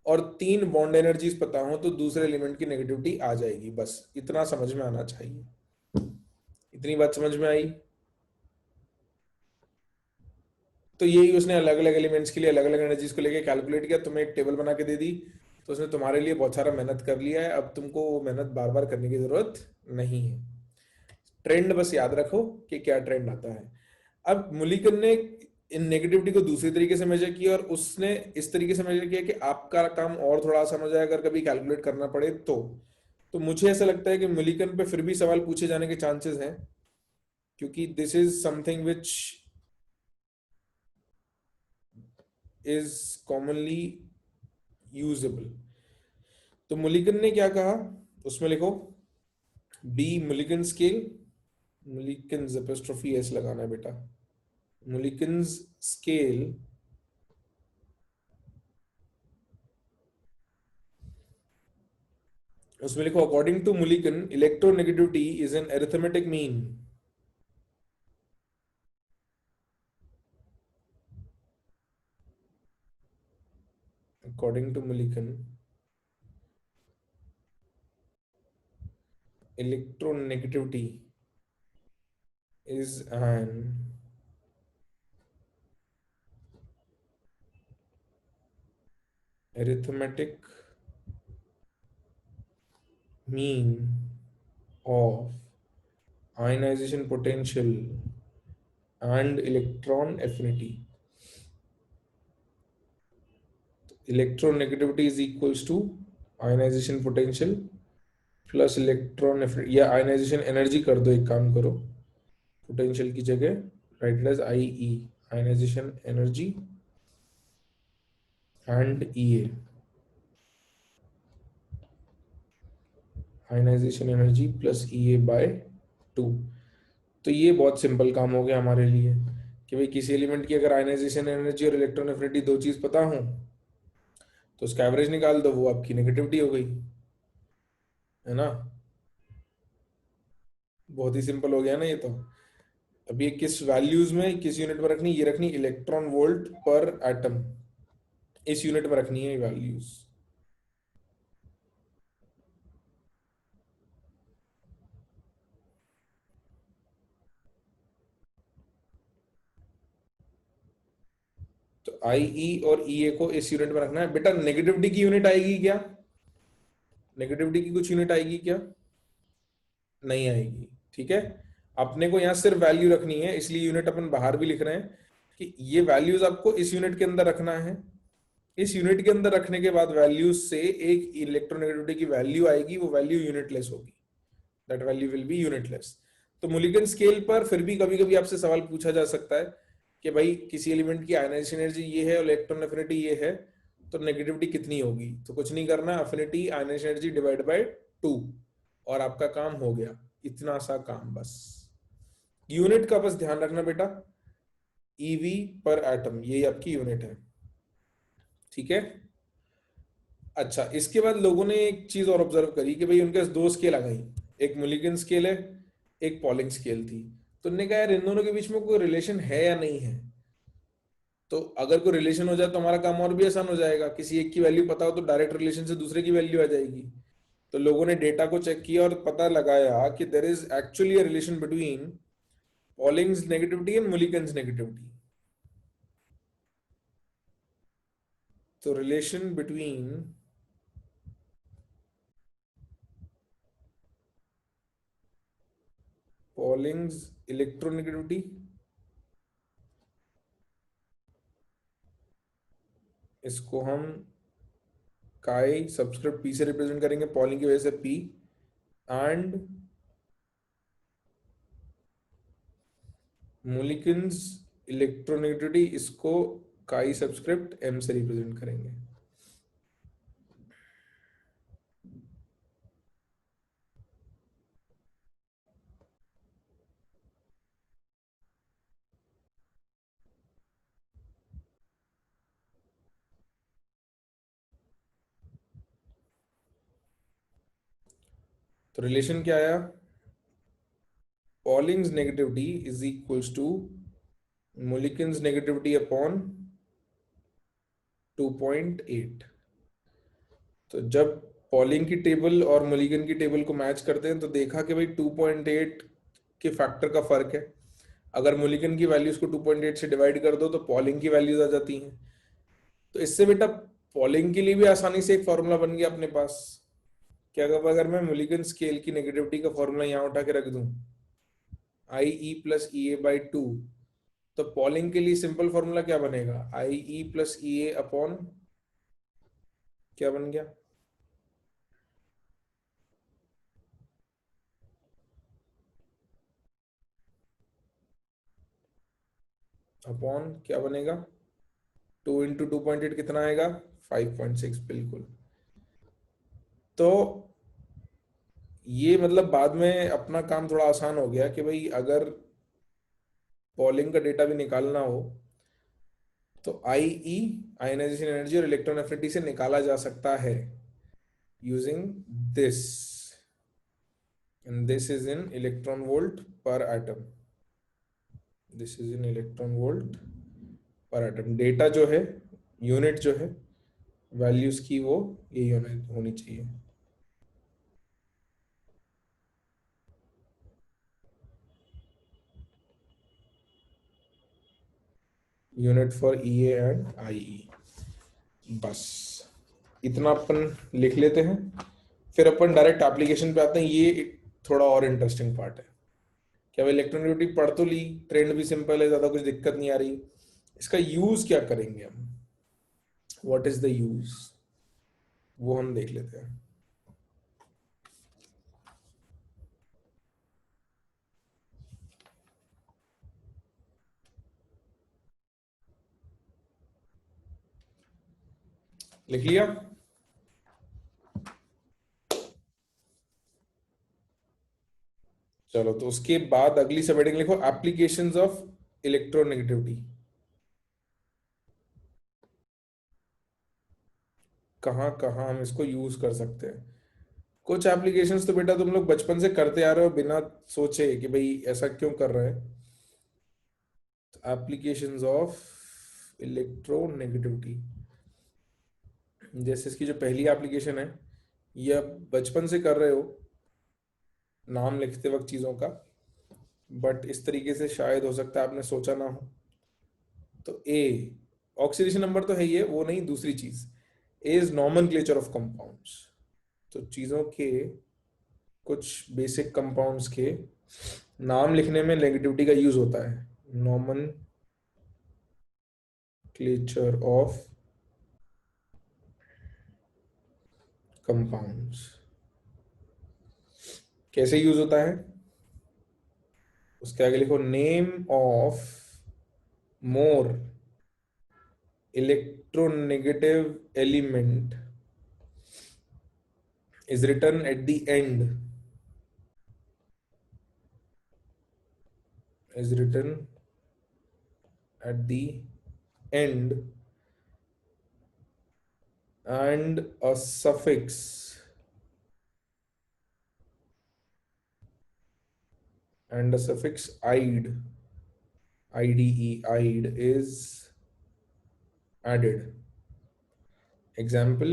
और तीन बॉन्ड एनर्जीज पता हो तो दूसरे एलिमेंट की नेगेटिविटी आ जाएगी। बस इतना समझ में आना चाहिए। इतनी बात समझ में आई? तो यही उसने अलग अलग एलिमेंट्स के लिए अलग अलग एनर्जीज को लेके कैलकुलेट किया, तुम्हें एक टेबल बना के दे दी, तो उसने तुम्हारे लिए बहुत सारा मेहनत कर लिया है। अब तुमको वो मेहनत बार बार करने की जरूरत नहीं है। ट्रेंड बस याद रखो कि क्या ट्रेंड आता है। अब मुलिकन ने इन नेगेटिविटी को दूसरी तरीके से मेजर किया और उसने इस तरीके से मेजर किया कि आपका काम और थोड़ा आसान हो जाए अगर कभी कैलकुलेट करना पड़े तो मुझे ऐसा लगता है कि मुलिकन पे फिर भी सवाल पूछे जाने के चांसेस हैं, क्योंकि this is something which is commonly usable. तो मुलिकन ने क्या कहा उसमें लिखो, B Mulliken scale, Mulliken apostrophe S लगाना है बेटा, मुलिकन स्केल उसमें लिखो according to Mulliken electronegativity is an arithmetic mean. According to Mulliken electronegativity is an arithmetic mean of ionization potential and electron affinity. Electronegativity is equals to ionization potential plus electron या ionization energy कर दो, एक काम करो, potential की जगह write it as I E, ionization energy and E A, ionization energy plus E A by 2। तो ये बहुत सिंपल काम हो गया हमारे लिए कि भाई किसी एलिमेंट की अगर आयनाइजेशन एनर्जी और इलेक्ट्रॉन एफिनिटी दो चीज पता हो तो उसका एवरेज निकाल दो, वो आपकी नेगेटिविटी हो गई, है ना। बहुत ही सिंपल हो गया ना ये तो। अब ये किस वैल्यूज में किस यूनिट में रखनी, ये रखनी इलेक्ट्रॉन वोल्ट पर एटम, इस यूनिट में रखनी है वैल्यूज। तो आई ई और ई ए को इस यूनिट में रखना है बेटा। नेगेटिविटी की यूनिट आएगी क्या? नेगेटिविटी की कुछ यूनिट आएगी क्या? नहीं आएगी। ठीक है, अपने को यहाँ सिर्फ वैल्यू रखनी है, इसलिए यूनिट अपन बाहर भी लिख रहे हैं कि ये वैल्यूज आपको इस यूनिट के अंदर रखना है। इस यूनिट के अंदर रखने के बाद वैल्यूज से एक इलेक्ट्रोनेगेटिविटी की वैल्यू आएगी, वो वैल्यू यूनिटलेस होगी, that value will be unitless. तो मुलिगन स्केल पर फिर भी कभी कभी आपसे सवाल पूछा जा सकता है कि भाई किसी एलिमेंट की आयनाइजेशन एनर्जी ये है और इलेक्ट्रॉन एफिनिटी ये है, तो नेगेटिविटी कितनी होगी? तो कुछ नहीं करना, affinity ionization energy divide by 2 और आपका काम हो गया। इतना सा काम बस। यूनिट का बस ध्यान रखना बेटा, ईवी पर एटम, ये आपकी यूनिट है। ठीक है। अच्छा, इसके बाद लोगों ने एक चीज और ऑब्जर्व करी कि भाई उनके पास दो स्केल आ गई, एक मुलिगन स्केल है, एक पॉलिंग स्केल थी। तो उन्होंने कहा यार इन दोनों के बीच में कोई रिलेशन है या नहीं है? तो अगर कोई रिलेशन हो जाए तो हमारा काम और भी आसान हो जाएगा, किसी एक की वैल्यू पता हो तो डायरेक्ट रिलेशन से दूसरे की वैल्यू आ जाएगी। तो लोगों ने डेटा को चेक किया और पता लगाया कि there is actually a relation between Pauling's negativity and Mulliken's negativity. तो रिलेशन बिटवीन पॉलिंग्स इलेक्ट्रोनेगेटिविटी, इसको हम काई सबस्क्रिप्ट पी से रिप्रेजेंट करेंगे, पॉलिंग की वजह से पी, एंड मुलिकन्स इलेक्ट्रोनेगेटिविटी इसको काई सबस्क्रिप्ट एम से रिप्रेजेंट करेंगे। तो रिलेशन क्या आया? Pauling's negativity is equals to Mulliken's negativity upon 2.8। तो जब पॉलिंग की टेबल और मुलिगन की टेबल को मैच करते हैं तो देखा कि भाई 2.8 के फैक्टर का फर्क है। अगर मुलिगन की वैल्यूज को 2.8 से डिवाइड कर दो तो पॉलिंग की वैल्यूज आ जाती हैं। तो इससे बेटा पॉलिंग के लिए भी आसानी से एक फॉर्मूला बन गया अपने पास। क्या अगर मैं मुलिगन स्केल की नेगेटिविटी का फॉर्मूला यहाँ उठा के रख दूं, आई E plus E A by 2, तो पॉलिंग के लिए सिंपल फॉर्मूला क्या बनेगा? आई ई प्लस ई ए अपॉन क्या बन गया? अपॉन क्या बनेगा? 2 × 2.8 कितना आएगा? 5.6। बिल्कुल। तो ये मतलब बाद में अपना काम थोड़ा आसान हो गया कि भाई अगर पॉलिंग का डेटा भी निकालना हो तो आई ई आयनाइजेशन एनर्जी और इलेक्ट्रॉन एफिनिटी से निकाला जा सकता है using this, and this is in electron volt per atom. This is in electron volt per atom. Data जो है, यूनिट जो है वैल्यूज की, वो ये यूनिट होनी चाहिए। Unit for E and I E. बस इतना अपन लिख लेते हैं, फिर अपन डायरेक्ट एप्लीकेशन पे आते हैं। ये एक थोड़ा और इंटरेस्टिंग पार्ट है। क्या भाई इलेक्ट्रोनेगेटिविटी पढ़ तो ली, ट्रेंड भी सिंपल है, ज्यादा कुछ दिक्कत नहीं आ रही। इसका यूज क्या करेंगे हम? व्हाट इज द यूज, वो हम देख लेते हैं। लिख लिया? चलो, तो उसके बाद अगली सब हेडिंग लिखो, एप्लीकेशंस ऑफ इलेक्ट्रोनेगेटिविटी। कहाँ कहाँ हम इसको यूज कर सकते हैं? कुछ एप्लीकेशंस तो बेटा तुम लोग बचपन से करते आ रहे हो बिना सोचे कि भाई ऐसा क्यों कर रहे हैं। एप्लीकेशंस ऑफ इलेक्ट्रोनेगेटिविटी, जैसे इसकी जो पहली एप्लीकेशन है, ये आप बचपन से कर रहे हो नाम लिखते वक्त चीजों का, बट इस तरीके से शायद हो सकता है आपने सोचा ना हो। तो ए, ऑक्सीडेशन नंबर तो है, ये वो नहीं, दूसरी चीज, ए इज नॉमेनक्लेचर ऑफ कंपाउंड्स। तो चीजों के कुछ बेसिक कंपाउंड्स के नाम लिखने में नेगेटिविटी का यूज होता है। नॉमेनक्लेचर ऑफ कंपाउंड्स कैसे यूज होता है? उसके आगे लिखो name of more electronegative element is written at the end, is written at the end, and a suffix ide, ide is added. Example,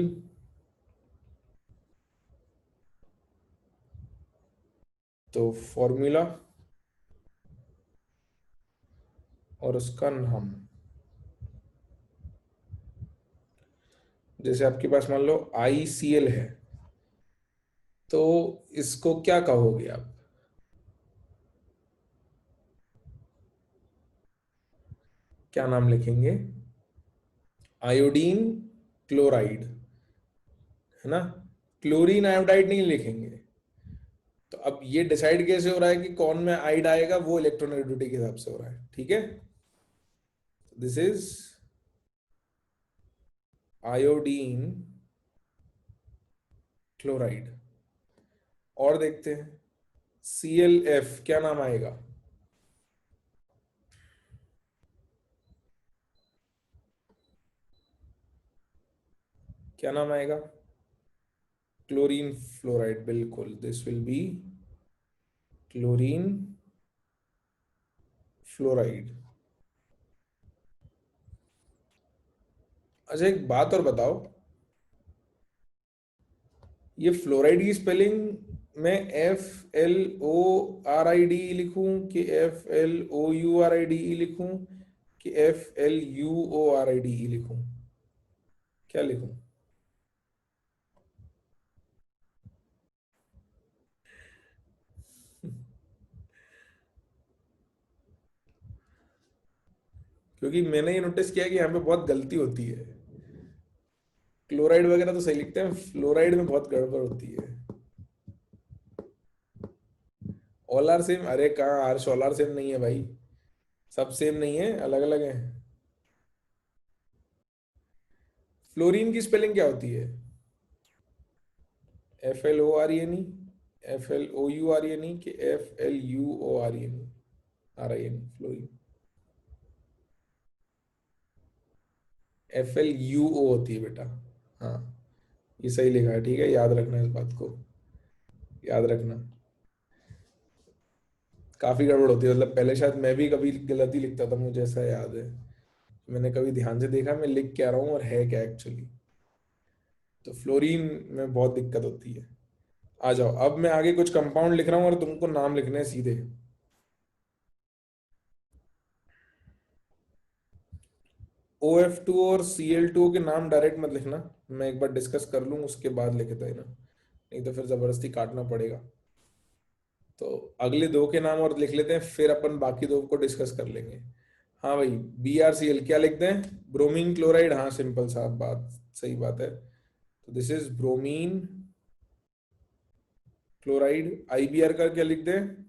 तो फॉर्मूला और उसका नाम। जैसे आपके पास मान लो ICL है, तो इसको क्या कहोगे आप? क्या नाम लिखेंगे? आयोडीन क्लोराइड, है ना? क्लोरीन आयोडाइड नहीं लिखेंगे। तो अब ये डिसाइड कैसे हो रहा है कि कौन में आइड आएगा? वो इलेक्ट्रोनेगेटिविटी के हिसाब से हो रहा है, ठीक है? This is iodine chloride. और देखते हैं ClF क्या नाम आएगा? क्या नाम आएगा? क्लोरीन फ्लोराइड, बिल्कुल, this will B chlorine fluoride. अच्छा, एक बात और बताओ, ये फ्लोराइड की स्पेलिंग मैं FLORID लिखूं कि FLOURIDE लिखूं कि FLUORIDE लिखूं? क्या लिखूं? क्योंकि मैंने ये नोटिस किया कि यहाँ पे बहुत गलती होती है। क्लोराइड वगैरह तो सही लिखते हैं, फ्लोराइड में बहुत गड़बड़ होती है। All are same? अरे कहाँ आर्श ऑल आर सेम नहीं है भाई, सब सेम नहीं है, अलग अलग है। फ्लोरीन की स्पेलिंग क्या होती है? FLORENE, FLOURENE कि FLUORENE? RIN, fluorine. FLUO होती है बेटा। हाँ, ये सही लिखा है, ठीक है, याद रखना इस बात को, याद रखना। काफी गड़बड़ होती है, मतलब पहले शायद मैं भी कभी गलती लिखता था, मुझे ऐसा याद है। मैंने कभी ध्यान से देखा मैं लिख क्या रहा हूँ और है क्या एक्चुअली। तो फ्लोरीन में बहुत दिक्कत होती है। आ जाओ, अब मैं आगे कुछ कंपाउंड लिख रहा हूँ और तुमको नाम लिखने हैं सीधे। OF2 और Cl2 के नाम डायरेक्ट मत लिखना, मैं एक बार डिस्कस कर लूँ उसके बाद लिखता है ना, नहीं तो फिर जबरदस्ती काटना पड़ेगा। तो अगले दो के नाम और लिख लेते हैं, फिर अपन बाकी दो को डिस्कस कर लेंगे। हाँ भाई, BrCl क्या लिखते हैं? ब्रोमीन क्लोराइड, हाँ सिंपल सा बात, सही बात है। तो this is bromine chloride. IBr का क्या लिखते हैं?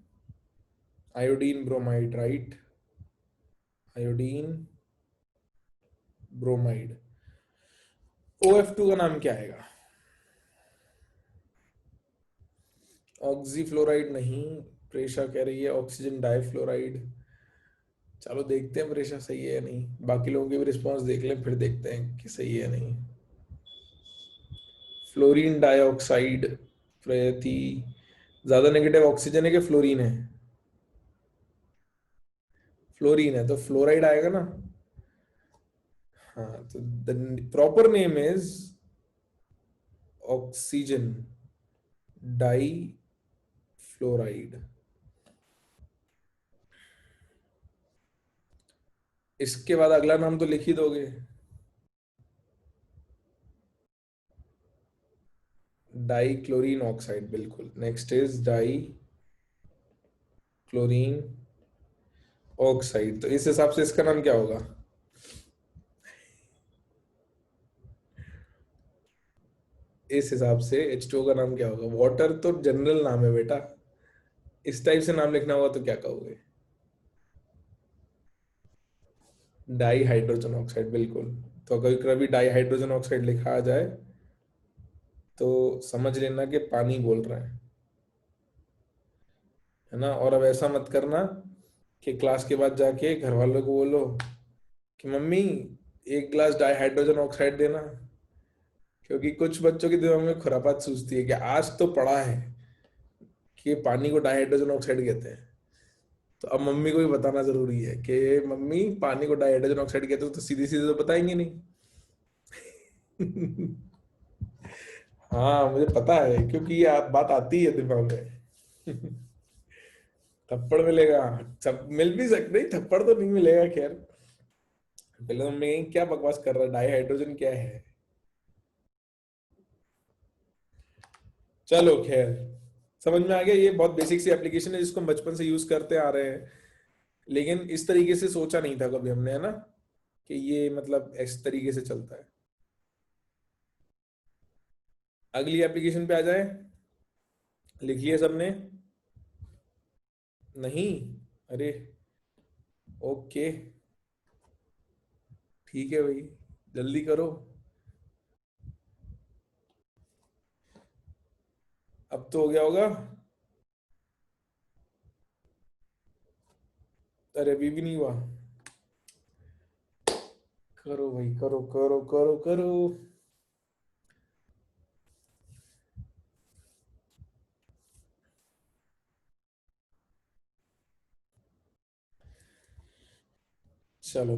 Iodine bromide, right, iodine bromide. OF2 का नाम क्या आएगा? ऑक्सीफ्लोराइड नहीं, प्रेशा कह रही है ऑक्सीजन डाइफ्लोराइड। चलो देखते हैं प्रेशा सही है या नहीं, बाकी लोगों के भी रिस्पॉन्स देख लें, फिर देखते हैं कि सही है नहीं। फ्लोरीन डाइऑक्साइड, प्रति ज्यादा नेगेटिव ऑक्सीजन है कि फ्लोरीन है? फ्लोरीन है, तो फ्लोराइड आएगा ना। हाँ, तो the proper name is oxygen difluoride. इसके बाद अगला नाम तो लिख ही दोगे, डाई क्लोरीन ऑक्साइड, बिल्कुल। Next is dichlorine oxide. तो इस हिसाब से इसका नाम क्या होगा? इस हिसाब से H2O का नाम क्या होगा? वाटर तो जनरल नाम है बेटा, इस टाइप से नाम लिखना होगा तो क्या कहोगे? डाई हाइड्रोजन ऑक्साइड, बिल्कुल। तो अगर कभी डाई हाइड्रोजन ऑक्साइड लिखा आ जाए तो समझ लेना कि पानी बोल रहे हैं, है ना। और अब ऐसा मत करना कि क्लास के बाद जाके घर वालों को बोलो कि मम्मी एक गिलास डाई हाइड्रोजन ऑक्साइड देना, क्योंकि कुछ बच्चों के दिमाग में खुरापात सूझती है कि आज तो पढ़ा है कि पानी को डाई हाइड्रोजन ऑक्साइड कहते हैं। तो अब मम्मी को भी बताना जरूरी है कि मम्मी पानी को डाई हाइड्रोजन ऑक्साइड कहते हो, तो सीधी सीधी तो बताएंगे नहीं। हाँ मुझे पता है, क्योंकि ये बात आती है दिमाग में। थप्पड़ मिलेगा, सब मिल भी सकते, नहीं थप्पड़ तो नहीं मिलेगा खैर। पहले तो मैं क्या बकवास कर रहा है, डाई हाइड्रोजन क्या है। चलो खैर, समझ में आ गया। ये बहुत बेसिक सी एप्लीकेशन है जिसको हम बचपन से यूज करते आ रहे हैं, लेकिन इस तरीके से सोचा नहीं था कभी हमने, है ना, कि ये मतलब इस तरीके से चलता है। अगली एप्लीकेशन पे आ जाए। लिख लिया सबने? नहीं? अरे ओके, ठीक है भाई, जल्दी करो। अब तो हो गया होगा। अरे अभी भी नहीं हुआ? करो भाई, करो करो करो करो। चलो,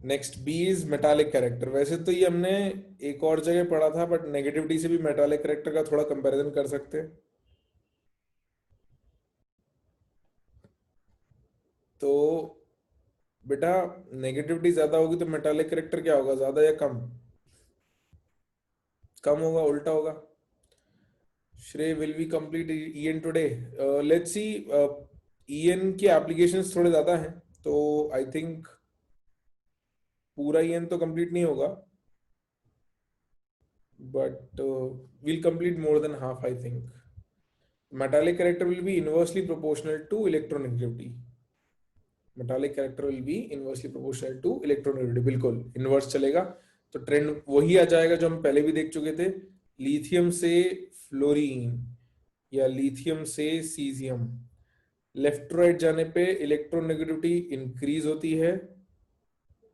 next B is metallic character. वैसे तो ये हमने एक और जगह पढ़ा था, बट नेगेटिविटी से भी मेटालिक कैरेक्टर का थोड़ा कंपैरिजन कर सकते हैं। तो बेटा, नेगेटिविटी ज्यादा होगी तो मेटालिक कैरेक्टर क्या होगा, ज्यादा या कम? कम होगा, उल्टा होगा। Shrey, will we complete EN today? Let's see. EN की एप्लीकेशंस थोड़े ज्यादा हैं, तो आई थिंक पूरा ईएन तो कंप्लीट नहीं होगा, but we'll complete more than half, I think. Metallic character will be inversely proportional to electronegativity. Metallic character will be inversely proportional to electronegativity, बिल्कुल इनवर्स चलेगा। तो ट्रेंड वही आ जाएगा जो हम पहले भी देख चुके थे। लिथियम से फ्लोरीन या लिथियम से सीजियम, लेफ्ट टू राइट जाने पे इलेक्ट्रोनेगेटिविटी इंक्रीज होती है,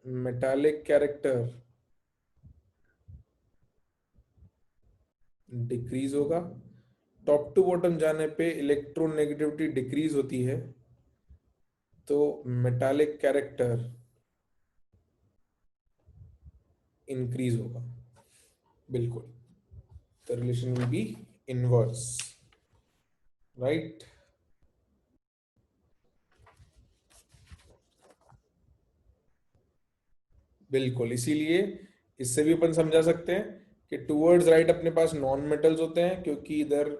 मेटालिक कैरेक्टर डिक्रीज होगा। टॉप टू बॉटम जाने पे इलेक्ट्रोनेगेटिविटी डिक्रीज होती है, तो मेटालिक कैरेक्टर इंक्रीज होगा, बिल्कुल। The relation will be inverse, right. बिल्कुल, इसीलिए इससे भी अपन समझा सकते हैं कि टूवर्ड्स राइट अपने पास नॉन मेटल्स होते हैं, क्योंकि इधर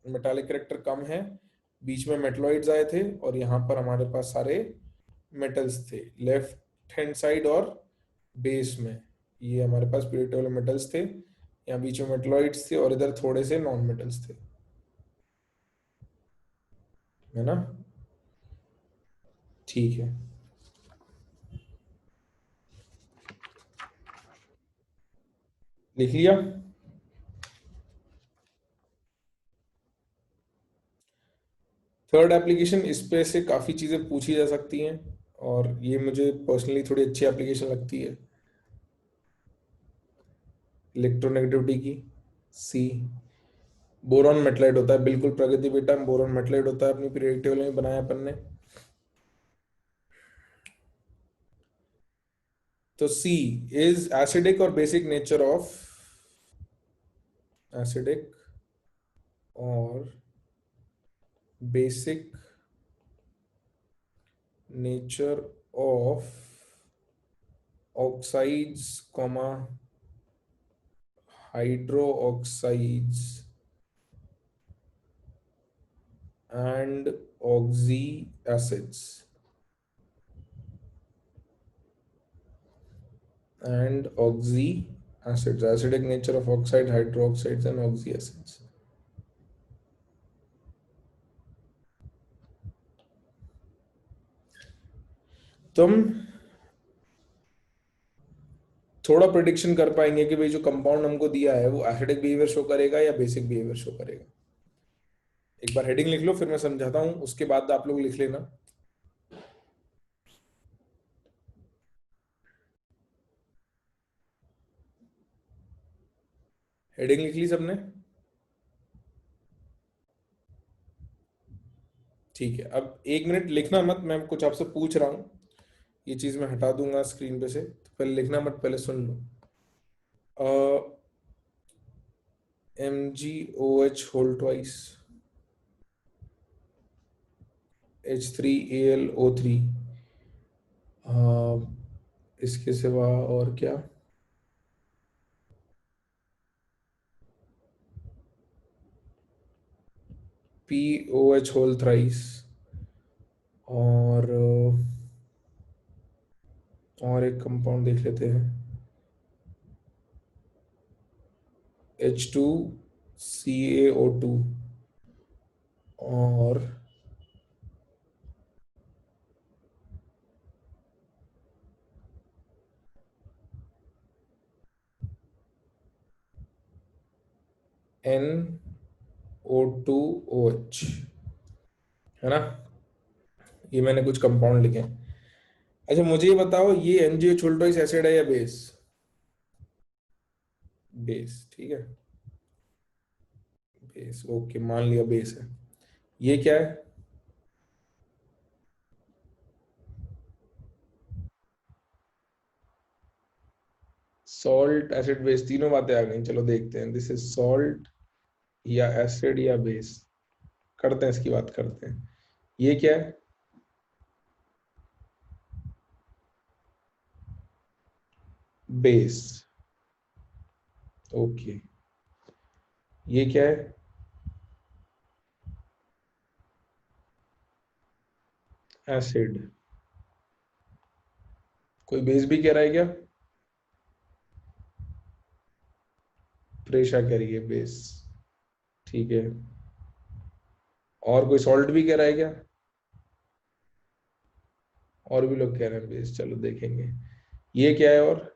मेटालिक कैरेक्टर कम है, बीच में मेटलॉइड्स आए थे, और यहाँ पर हमारे पास सारे मेटल्स थे लेफ्ट हैंड साइड और बेस में। ये हमारे पास पीरियोडिक टेबल में मेटल्स थे, यहाँ बीच में मेटलॉइड्स थे, और इधर थोड़े से नॉन मेटल्स थे, है ना। ठीक है। लिख लिया? थर्ड एप्लीकेशन, इस पे से काफ़ी चीज़ें पूछी जा सकती हैं, और ये मुझे पर्सनली थोड़ी अच्छी एप्लीकेशन लगती है इलेक्ट्रोनेगेटिविटी की। सी, बोरॉन मेटलाइट होता है, बिल्कुल प्रगति बेटा, बोरॉन मेटलाइट होता है, अपनी पीरियोडिक टेबल में बनाया अपन ने। तो सी इज एसिडिक और बेसिक नेचर ऑफ, एसिडिक और basic nature of oxides comma hydro oxides and oxy acids acidic nature of oxide, hydroxides and oxy acids. तुम थोड़ा प्रिडिक्शन कर पाएंगे कि भाई जो कंपाउंड हमको दिया है वो एसिडिक बिहेवियर शो करेगा या बेसिक बिहेवियर शो करेगा? एक बार हेडिंग लिख लो, फिर मैं समझाता हूं, उसके बाद आप लोग लिख लेना। हेडिंग लिख ली सबने? ठीक है, अब 1 मिनट लिखना मत, मैं कुछ आपसे पूछ रहा हूँ, ये चीज मैं हटा दूंगा स्क्रीन पे से, तो पहले लिखना मत, पहले सुन लो। MgOH होल ट्वाइस H3AlO3, इसके सिवा और क्या? POH होल थ्राइस, और एक कंपाउंड देख लेते हैं, H2CaO2, और NO2OH, है ना? ये मैंने कुछ कंपाउंड लिखे हैं। अच्छा मुझे ये बताओ, ये MgH होल ट्वाइस एसिड है या बेस? बेस, ठीक है, बेस, ओके, मान लिया बेस है। ये क्या है? सॉल्ट, एसिड, बेस, तीनों बातें आ गई। चलो देखते हैं, दिस इज सॉल्ट या एसिड या बेस, करते हैं इसकी बात करते हैं। ये क्या है? Base, okay. ये क्या है? एसिड। कोई बेस भी कह रहा है क्या? प्रेशा कह रही है बेस, ठीक है। और कोई सॉल्ट भी कह रहा है क्या? और भी लोग कह रहे हैं बेस, चलो देखेंगे। ये क्या है? और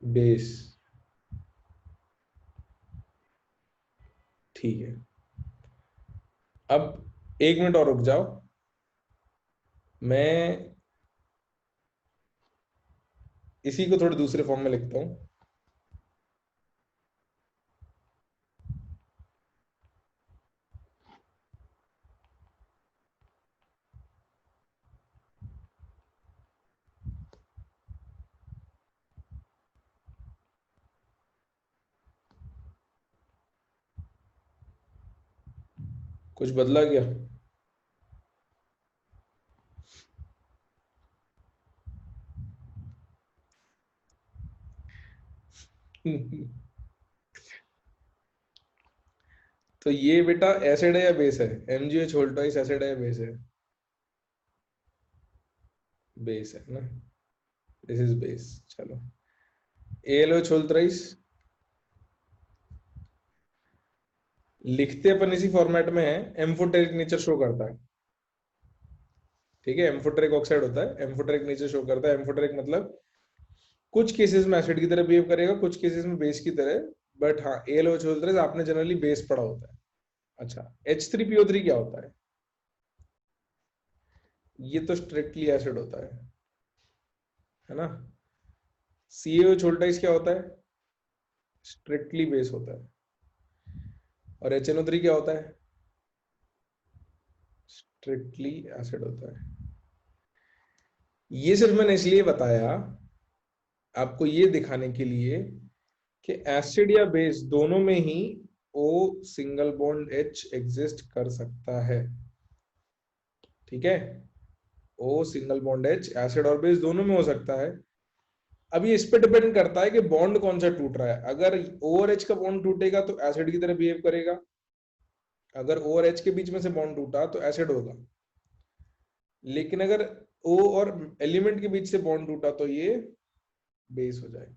बेस, ठीक है। अब 1 मिनट और रुक जाओ, मैं इसी को थोड़े दूसरे फॉर्म में लिखता हूं। कुछ बदला क्या? तो ये बेटा एसिड है या बेस है? MgH होल ट्वाइस एसिड है या बेस है? बेस है ना, दिस इज बेस। चलो, AlOH होल थ्राइस लिखते अपन इसी फॉर्मेट में है, एम्फोटेरिक नेचर शो करता है, ठीक है। एम्फोटेरिक ऑक्साइड होता है, एम्फोटेरिक नेचर शो करता है। एम्फोटेरिक मतलब कुछ केसेस में एसिड की तरह बिहेव करेगा, कुछ केसेस में बेस की तरह, बट हाँ AlOH होल थ्राइस आपने जनरली बेस पढ़ा होता है। अच्छा, H3PO3 क्या होता है? ये तो स्ट्रिक्टली एसिड होता है ना। CaOH होल थ्राइस क्या होता है? स्ट्रिक्टली बेस होता है। और HNO3 क्या होता है? स्ट्रिक्टली एसिड होता है। ये सिर्फ मैंने इसलिए बताया आपको ये दिखाने के लिए कि एसिड या बेस दोनों में ही O single bond H exist कर सकता है, ठीक है। O single bond H acid और बेस दोनों में हो सकता है, अब ये इस पे डिपेंड करता है कि बॉन्ड कौन सा टूट रहा है। अगर O और H का बॉन्ड टूटेगा तो एसिड की तरह बिहेव करेगा, अगर O और H के बीच में से बॉन्ड टूटा तो एसिड होगा। लेकिन अगर O और एलिमेंट के बीच से बॉन्ड टूटा तो ये बेस हो जाएगा।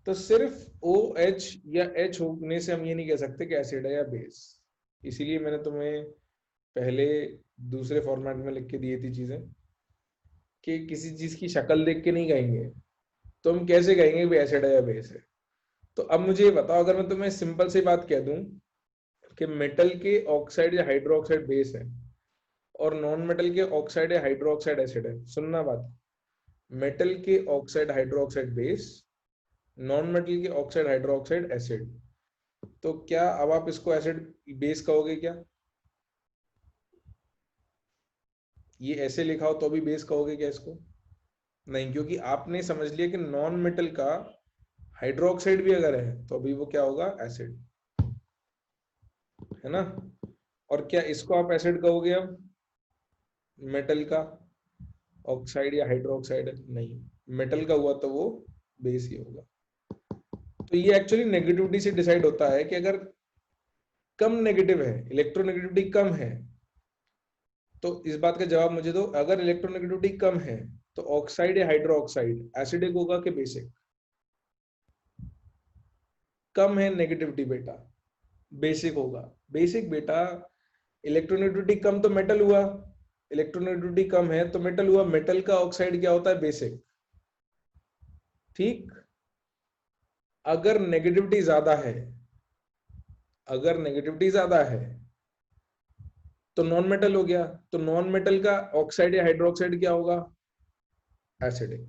तो सिर्फ OH या H होने से हम ये नहीं कह सकते कि एसिड है या बेस। इसीलिए मैंने तुम्हें पहले दूसरे फॉर्मेट में लिख के दी थी चीजें, कि किसी चीज की शक्ल देख के नहीं कहेंगे, तो हम कैसे कहेंगे भी एसिड है या बेस है। तो अब मुझे ये बताओ, अगर मैं तुम्हें सिंपल सी बात कह दूं कि मेटल के ऑक्साइड या हाइड्रोक्साइड बेस है और नॉन मेटल के ऑक्साइड या हाइड्रोक्साइड एसिड है, सुनना बात, मेटल के oxide hydroxide base, non metal के ऑक्साइड हाइड्रोक्साइड एसिड, तो क्या अब आप इसको एसिड बेस कहोगे क्या? ये ऐसे लिखा हो तो भी बेस कहोगे क्या इसको? नहीं, क्योंकि आपने समझ लिया कि नॉन मेटल का हाइड्रोक्साइड भी अगर है तो अभी वो क्या होगा? एसिड, है ना। और क्या इसको आप एसिड कहोगे अब मेटल का ऑक्साइड या हाइड्रोक्साइड? नहीं, मेटल का हुआ तो वो बेस ही होगा। तो ये एक्चुअली नेगेटिविटी से डिसाइड होता है कि अगर कम नेगेटिव है, इलेक्ट्रोनेगेटिविटी कम है, तो इस बात का जवाब मुझे दो, अगर इलेक्ट्रोनेगेटिविटी कम है तो ऑक्साइड या हाइड्रो ऑक्साइड एसिडिक होगा कि बेसिक? कम है नेगेटिविटी बेटा, बेसिक होगा। बेसिक बेटा, इलेक्ट्रोनेगेटिविटी कम तो मेटल हुआ, इलेक्ट्रोनेगेटिविटी कम है तो मेटल हुआ, मेटल का ऑक्साइड क्या होता है? बेसिक। ठीक। अगर नेगेटिविटी ज्यादा है, अगर नेगेटिविटी ज्यादा है तो नॉन मेटल हो गया, तो नॉन मेटल का ऑक्साइड या हाइड्रोक्साइड क्या होगा? एसिडिक।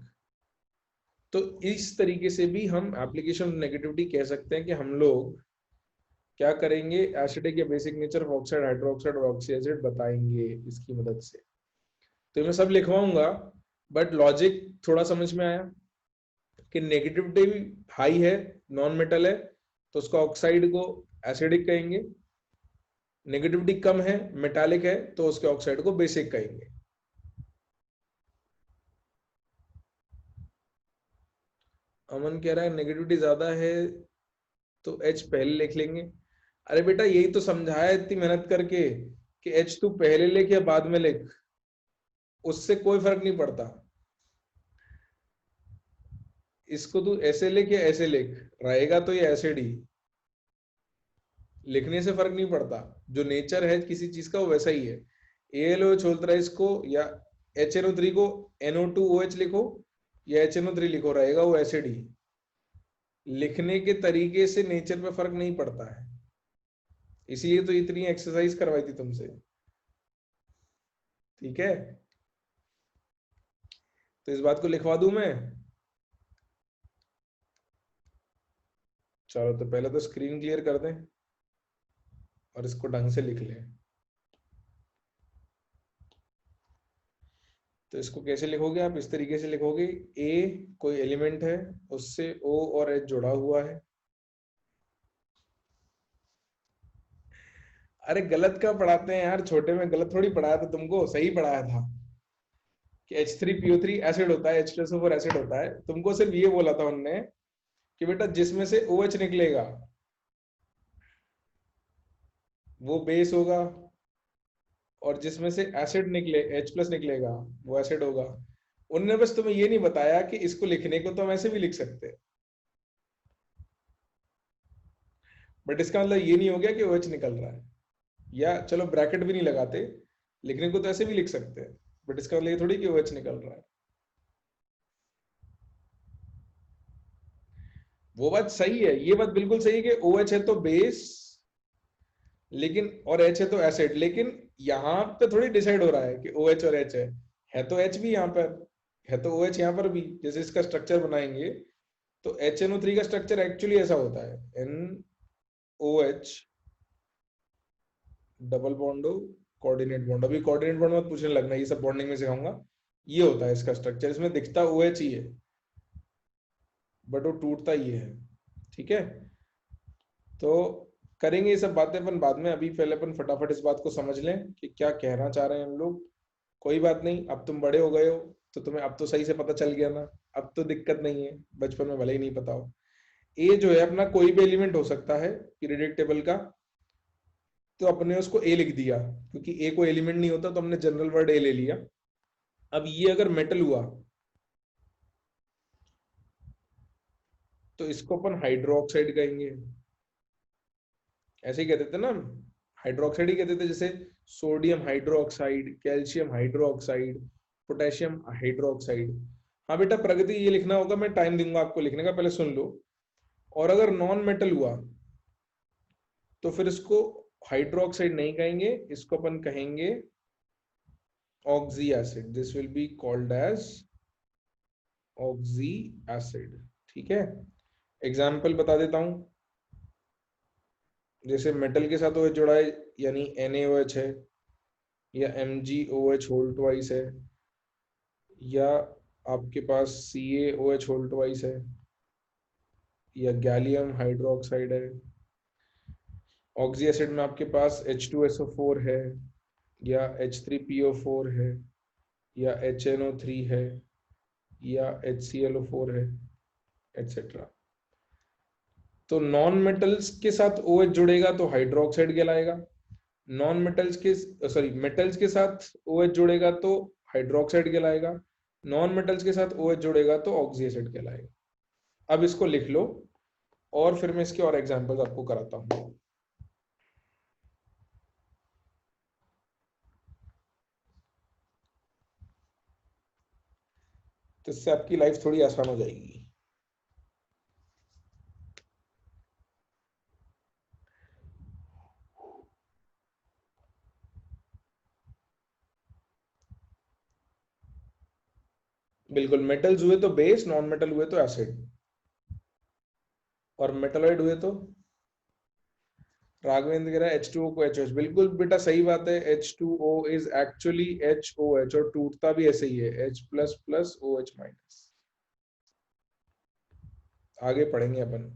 तो इस तरीके से भी हम एप्लीकेशन नेगेटिविटी कह सकते हैं कि हम लोग क्या करेंगे, एसिडिक या basic nature of oxide, hydroxide और ऑक्सी एसिड बताएंगे इसकी मदद से। तो मैं सब लिखवाऊंगा, बट लॉजिक थोड़ा समझ में आया कि नेगेटिविटी हाई है, नॉन मेटल है, तो उसका ऑक्साइड को एसिडिक कहेंगे, नेगेटिविटी कम है, मेटालिक है, तो उसके ऑक्साइड को बेसिक कहेंगे। अमन कह रहा है नेगेटिविटी ज्यादा है तो H पहले लिख लेंगे। अरे बेटा यही तो समझाया इतनी मेहनत करके कि H तू पहले लिख या बाद में लिख, उससे कोई फर्क नहीं पड़ता। इसको तू ऐसे लिख या ऐसे लिख, रहेगा तो ये एसिड ही, लिखने से फर्क नहीं पड़ता। जो नेचर है किसी चीज का वो वैसा ही है। AlOH बोलता है इसको, या HNO3 को NO2OH लिखो या HNO3 लिखो, रहेगा वो एसिड ही। लिखने के तरीके से नेचर पे फर्क नहीं पड़ता है, इसीलिए तो इतनी एक्सरसाइज करवाई थी तुमसे। ठीक है, तो इस बात को लिखवा दूं मैं। चलो तो पहले तो स्क्रीन क्लियर कर दें और इसको ढंग से लिख लें। तो इसको कैसे लिखोगे आप? इस तरीके से लिखोगे, ए कोई एलिमेंट है, उससे O और H जुड़ा हुआ है। अरे गलत क्या पढ़ाते हैं यार, छोटे में गलत थोड़ी पढ़ाया था तुमको, सही पढ़ाया था कि H3PO3 एसिड होता है, H2SO4 एसिड होता है। तुमको सिर्फ ये बोला था उनने कि बेटा जिसमें से OH निकलेगा वो बेस होगा, और जिसमें से एसिड निकले H+ निकलेगा वो एसिड होगा। उनने बस तुम्हें ये नहीं बताया कि इसको लिखने को तो हम ऐसे भी लिख सकते हैं, बट इसका मतलब ये नहीं हो गया कि OH निकल रहा है। या चलो ब्रैकेट भी नहीं लगाते, लिखने को तो ऐसे भी लिख सकते हैं, बट इसका मतलब ये थोड़ी कि OH निकल रहा है। वो बात सही है, ये बात बिल्कुल सही है कि OH है तो बेस, लेकिन और H है तो एसिड, लेकिन यहाँ पे थोड़ी डिसाइड हो रहा है कि OH और H है तो H भी यहाँ पर है, तो OH यहाँ पर भी। जैसे इसका स्ट्रक्चर बनाएंगे तो HNO3 का स्ट्रक्चर एक्चुअली ऐसा होता है, NOH double bond coordinate bond. अभी कोऑर्डिनेट बॉन्ड मत पूछने लगना, ये सब बॉन्डिंग में सिखाऊंगा। ये होता है इसका स्ट्रक्चर, इसमें दिखता OH ही है बट वो टूटता ही है। ठीक है, तो करेंगे ये सब बातें अपन बाद में, अभी पहले अपन फटाफट इस बात को समझ लें कि क्या कहना चाह रहे हैं हम लोग। कोई बात नहीं, अब तुम बड़े हो गए हो तो तुम्हें अब तो सही से पता चल गया ना। अब तो दिक्कत नहीं है, बचपन में भले ही नहीं पता हो। ए जो है अपना कोई भी एलिमेंट हो सकता है पीरियोडिक टेबल का, तो अपने उसको ए लिख दिया, क्योंकि ए कोई एलिमेंट नहीं होता तो हमने जनरल वर्ड ए ले लिया। अब ये अगर मेटल हुआ तो इसको अपन हाइड्रोक्साइड कहेंगे, ऐसे ही कहते थे ना, हाइड्रोक्साइड ही कहते थे, जैसे sodium hydroxide, calcium hydroxide, potassium hydroxide. हाँ बेटा प्रगति, ये लिखना होगा, मैं टाइम दूंगा आपको लिखने का, पहले सुन लो। और अगर नॉन मेटल हुआ तो फिर इसको हाइड्रोक्साइड नहीं कहेंगे, इसको अपन कहेंगे oxy acid. This will be called as oxy acid. ठीक है, एग्जाम्पल बता देता हूं। जैसे मेटल के साथ OH जुड़ा है, यानी NaOH है, या MgOH होल ट्वाइस है, या आपके पास CaOH होल ट्वाइस है, या गैलियम हाइड्रोक्साइड है। ऑक्सी एसिड में आपके पास H2SO4 है, या H3PO4 है, या HNO3 है, या HClO4 है, etc। तो नॉन मेटल्स के साथ OH जुड़ेगा तो हाइड्रोक्साइड कहलाएगा, नॉन मेटल्स के सॉरी मेटल्स के साथ OH जुड़ेगा तो हाइड्रोक्साइड कहलाएगा, नॉन मेटल्स के साथ OH जुड़ेगा तो ऑक्सी एसिड कहलाएगा। अब इसको लिख लो और फिर मैं इसके और एग्जांपल्स आपको कराता हूं। तो इससे आपकी लाइफ थोड़ी आसान हो जाएगी। बिल्कुल, मेटल्स हुए तो बेस, नॉन मेटल हुए तो एसिड, और मेटलॉइड हुए तो राघवेंद्र कह रहा है H2O को HOH। बिल्कुल बेटा सही बात है, H2O इज एक्चुअली HOH, और टूटता भी ऐसे ही है, H plus plus OH minus. आगे पढ़ेंगे अपन।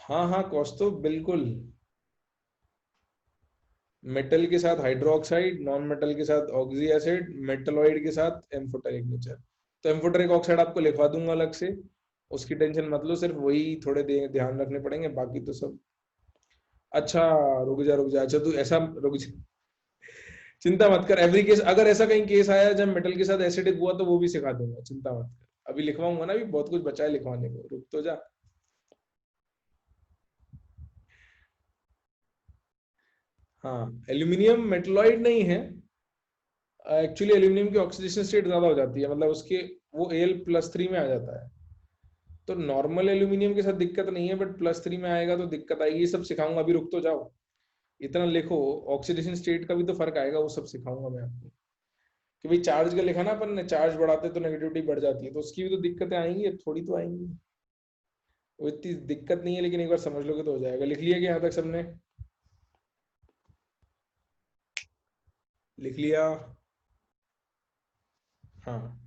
हाँ हाँ कौस्तुभ, बिल्कुल। मेटल के साथ हाइड्रोक्साइड, नॉन मेटल के साथ ऑक्सी एसिड, मेटलॉइड के साथ एम्फोटेरिक नेचर। तो एम्फोटेरिक ऑक्साइड आपको लिखवा दूंगा अलग से, उसकी टेंशन मत लो, सिर्फ वही थोड़े ध्यान रखने पड़ेंगे, बाकी तो सब अच्छा। रुक जा, अच्छा तू ऐसा रुक जा, चिंता मत कर। एवरी केस, अगर ऐसा कहीं केस आया जब मेटल के साथ एसिडिक हुआ तो वो भी सिखा दूंगा, चिंता मत कर। अभी लिखवाऊंगा ना, अभी बहुत कुछ बचा है लिखवाने को, रुक तो जा। हाँ, एल्यूमिनियम मेटलॉइड नहीं है एक्चुअली, एल्यूमिनियम की ऑक्सीडेशन स्टेट ज्यादा हो जाती है, मतलब उसके वो Al+3 में आ जाता है। तो नॉर्मल एल्यूमिनियम के साथ दिक्कत नहीं है, बट +3 में आएगा तो दिक्कत आएगी। ये सब सिखाऊंगा, अभी रुक तो जाओ, इतना लिखो। ऑक्सीडेशन स्टेट का भी तो फर्क आएगा, वो सब सिखाऊंगा मैं आपको। कि भाई चार्ज का लिखा ना अपन ने, चार्ज बढ़ाते तो नेगेटिविटी बढ़ जाती है, तो उसकी भी तो दिक्कतें आएंगी, थोड़ी तो आएंगी। वो इतनी दिक्कत नहीं है, लेकिन एक बार समझ लोगे तो हो जाएगा। लिख लिया कि यहाँ तक सबने लिख लिया? हाँ,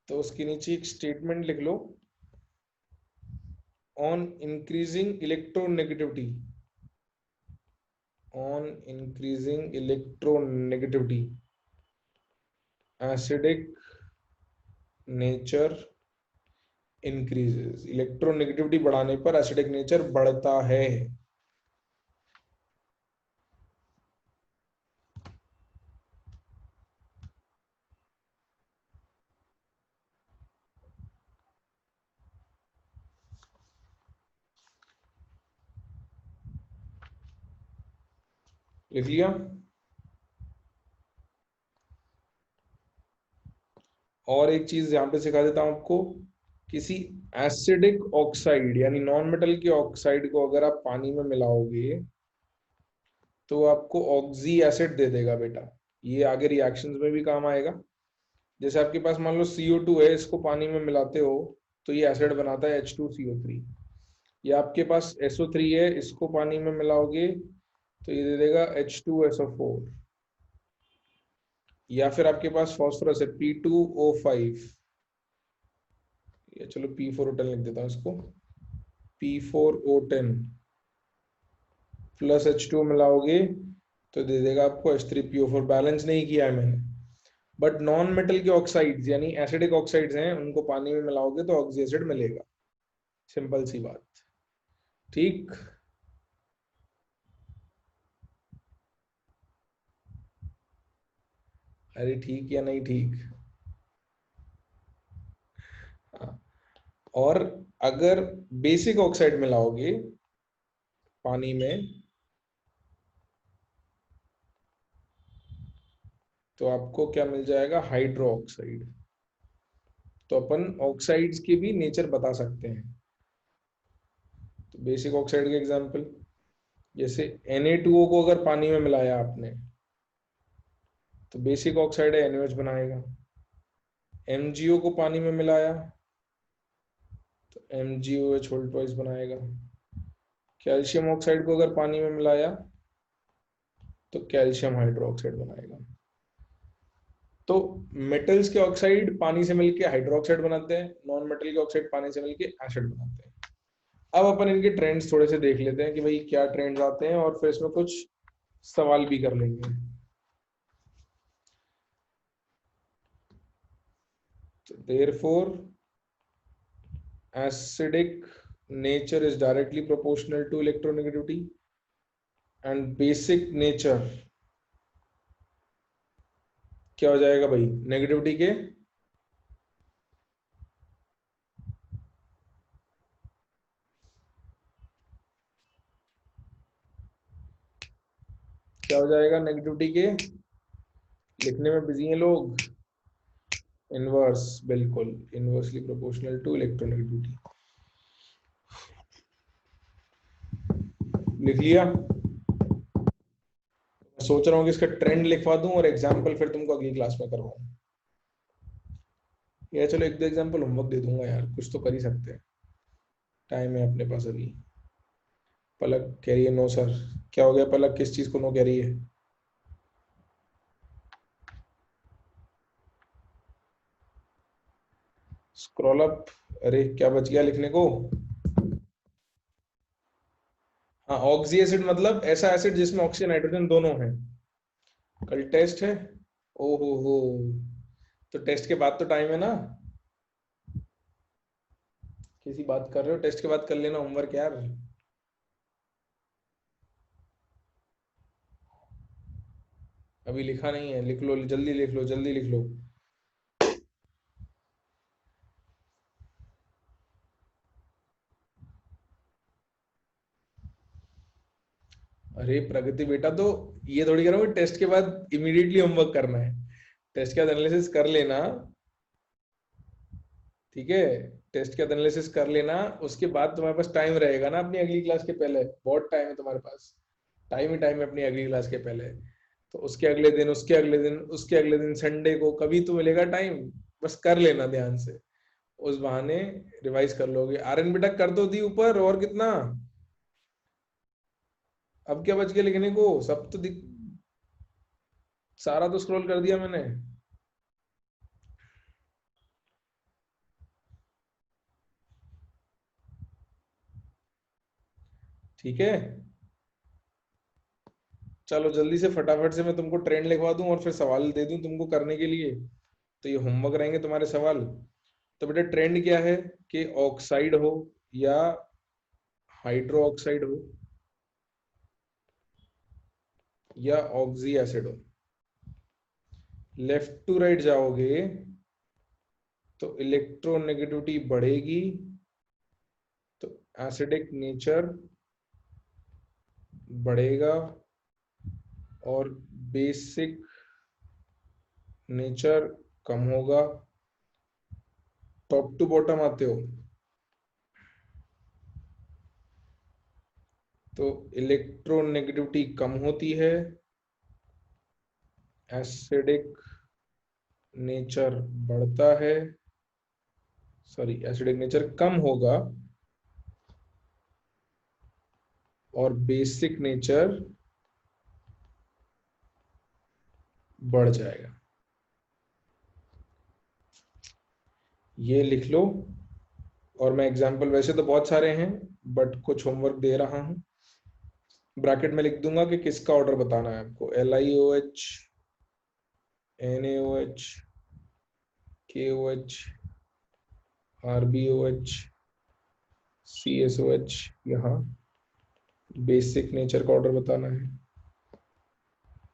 तो उसके नीचे एक स्टेटमेंट लिख लो, on increasing electronegativity, on increasing electronegativity acidic nature increases. Electronegativity बढ़ाने पर एसिडिक नेचर बढ़ता है। लिख लिया? और एक चीज यहाँ पे सिखा देता हूं आपको, किसी एसिडिक ऑक्साइड यानी नॉन मेटल के ऑक्साइड को अगर आप पानी में मिलाओगे तो आपको ऑक्सी एसिड दे देगा बेटा। ये आगे रिएक्शंस में भी काम आएगा। जैसे आपके पास मान लो CO2 है, इसको पानी में मिलाते हो तो ये एसिड बनाता है H2CO3, या आपके पास SO3 है, इसको पानी में मिलाओगे तो ये दे देगा H2SO4, या फिर आपके पास फॉस्फोरस है P2O5, या चलो P4O10 लिख देता हूँ इसको, P4O10, प्लस H2O मिलाओगे तो दे देगा आपको H3PO4। बैलेंस नहीं किया है मैंने। बट नॉन मेटल के ऑक्साइड्स यानी एसिडिक ऑक्साइड्स हैं, उनको पानी में मिलाओगे तो ऑक्सी एसिड मिलेगा। सिंपल सी बात। ठीक। अरे ठीक या नहीं ठीक? हाँ। और अगर बेसिक ऑक्साइड मिलाओगे पानी में तो आपको क्या मिल जाएगा? Hydro oxide. तो अपन ऑक्साइड्स के भी नेचर बता सकते हैं। तो बेसिक ऑक्साइड के एग्जांपल, जैसे Na2O को अगर पानी में मिलाया आपने तो बेसिक ऑक्साइड है, NaOH बनाएगा। MgO को पानी में मिलाया तो MgOH होल ट्वाइस बनाएगा। कैल्शियम ऑक्साइड को अगर पानी में मिलाया तो कैल्शियम हाइड्रोक्साइड बनाएगा। तो मेटल्स के ऑक्साइड पानी से मिलके हाइड्रोक्साइड बनाते हैं, नॉन मेटल के ऑक्साइड पानी से मिलके एसिड बनाते हैं। अब अपन इनके ट्रेंड्स थोड़े से देख लेते हैं कि भाई क्या ट्रेंड्स आते हैं, और फिर इसमें कुछ सवाल भी कर लेंगे। तो therefore acidic nature is directly proportional to electronegativity and basic nature क्या हो जाएगा भाई? नेगेटिविटी के क्या हो जाएगा? नेगेटिविटी के लिखने में बिजी हैं लोग। इनवर्स, बिल्कुल इनवर्सली प्रोपोर्शनल टू इलेक्ट्रोनेगेटिविटी। लिख लिया? सोच रहा हूँ कि इसका ट्रेंड लिखवा दूं और एग्जाम्पल फिर तुमको अगली क्लास में करवाऊं। या चलो एक दो एग्जाम्पल होमवर्क दे दूंगा यार, कुछ तो कर ही सकते हैं, टाइम है अपने पास अभी। पलक कह रही है नो सर। क्या हो गया पलक, किस चीज को नो कह रही है? Scroll up. अरे क्या बच गया लिखने को? हाँ, ऑक्सी एसिड मतलब ऐसा एसिड जिसमें ऑक्सीजन नाइट्रोजन दोनों हैं। कल टेस्ट है। ओहो हो। तो टेस्ट के बाद तो टाइम है ना? किसी बात कर रहे हो? टेस्ट के बाद कर लेना होमवर्क यार। अभी लिखा नहीं है, लिख लो जल्दी, लिख लो जल्दी, लिख लो। अरे प्रगति बेटा, तो ये थोड़ी कह रहा हूँ टेस्ट के बाद इमीडिएटली होमवर्क करना है। टेस्ट के बाद एनालिसिस कर लेना। ठीक है, टेस्ट के बाद एनालिसिस कर लेना, उसके बाद तुम्हारे पास टाइम रहेगा ना अपनी अगली क्लास के पहले। बहुत टाइम है तुम्हारे पास, टाइम ही टाइम है अपनी अगली क्लास के पहले। तो उसके अगले दिन, उसके अगले दिन, उसके अगले दिन संडे को कभी तो मिलेगा टाइम। बस कर लेना ध्यान से, उस बहाने रिवाइज कर लोगे। आर्यन बेटा कर तो दी ऊपर, और कितना? अब क्या बच गया लिखने को? सब तो सारा तो स्क्रॉल कर दिया मैंने। ठीक है, चलो जल्दी से फटाफट से मैं तुमको ट्रेंड लिखवा दूं और फिर सवाल दे दूं तुमको करने के लिए। तो ये होमवर्क रहेंगे तुम्हारे सवाल। तो बेटा ट्रेंड क्या है? कि ऑक्साइड हो या हाइड्रो ऑक्साइड हो या ऑक्सी एसिड हो, लेफ्ट टू राइट जाओगे तो इलेक्ट्रोनेगेटिविटी बढ़ेगी, तो एसिडिक नेचर बढ़ेगा, और बेसिक नेचर कम होगा। टॉप टू बॉटम आते हो तो इलेक्ट्रोनेगेटिविटी कम होती है, एसिडिक नेचर बढ़ता है, सॉरी एसिडिक नेचर कम होगा, और बेसिक नेचर बढ़ जाएगा। ये लिख लो। और मैं एग्जाम्पल, वैसे तो बहुत सारे हैं बट कुछ होमवर्क दे रहा हूं। ब्रैकेट में लिख दूंगा कि किसका ऑर्डर बताना है आपको, LiOH, NaOH, KOH, RbOH, CSOH, यहाँ बेसिक नेचर का ऑर्डर बताना है,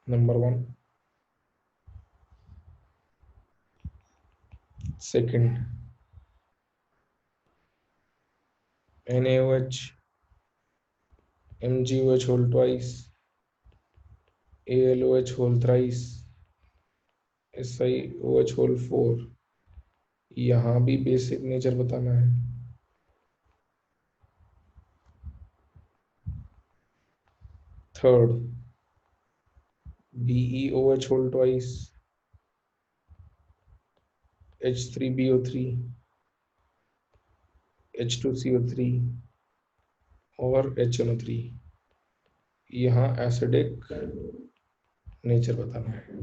number 1। Second, NaOH, MgOH whole twice, AlOH whole thrice, SiOH whole 4, यहाँ भी बेसिक नेचर बताना है। Third, BeOH whole twice, H3BO3, H2CO3 और HNO3, यहाँ एसिडिक नेचर बताना है।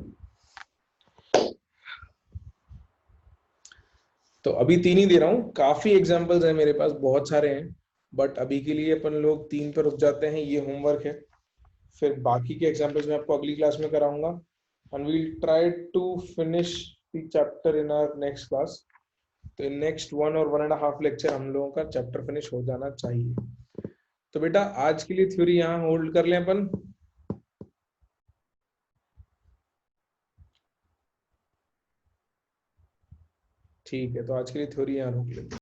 तो अभी 3 ही दे रहा हूँ, काफी एग्जांपल्स हैं मेरे पास, बहुत सारे हैं, बट अभी के लिए अपन लोग 3 पर रुक जाते हैं, ये होमवर्क है। फिर बाकी के एग्जांपल्स मैं आपको अगली क्लास में कराऊंगा, and we will try to finish the chapter in our next class. तो इन नेक्स्ट 1 और 1.5 लेक्चर हम लोगों का चैप्टर फिनिश हो जाना चाहिए। तो बेटा आज के लिए थ्योरी यहाँ होल्ड कर लें अपन। ठीक है, तो आज के लिए थ्योरी यहाँ रोक लेते हैं।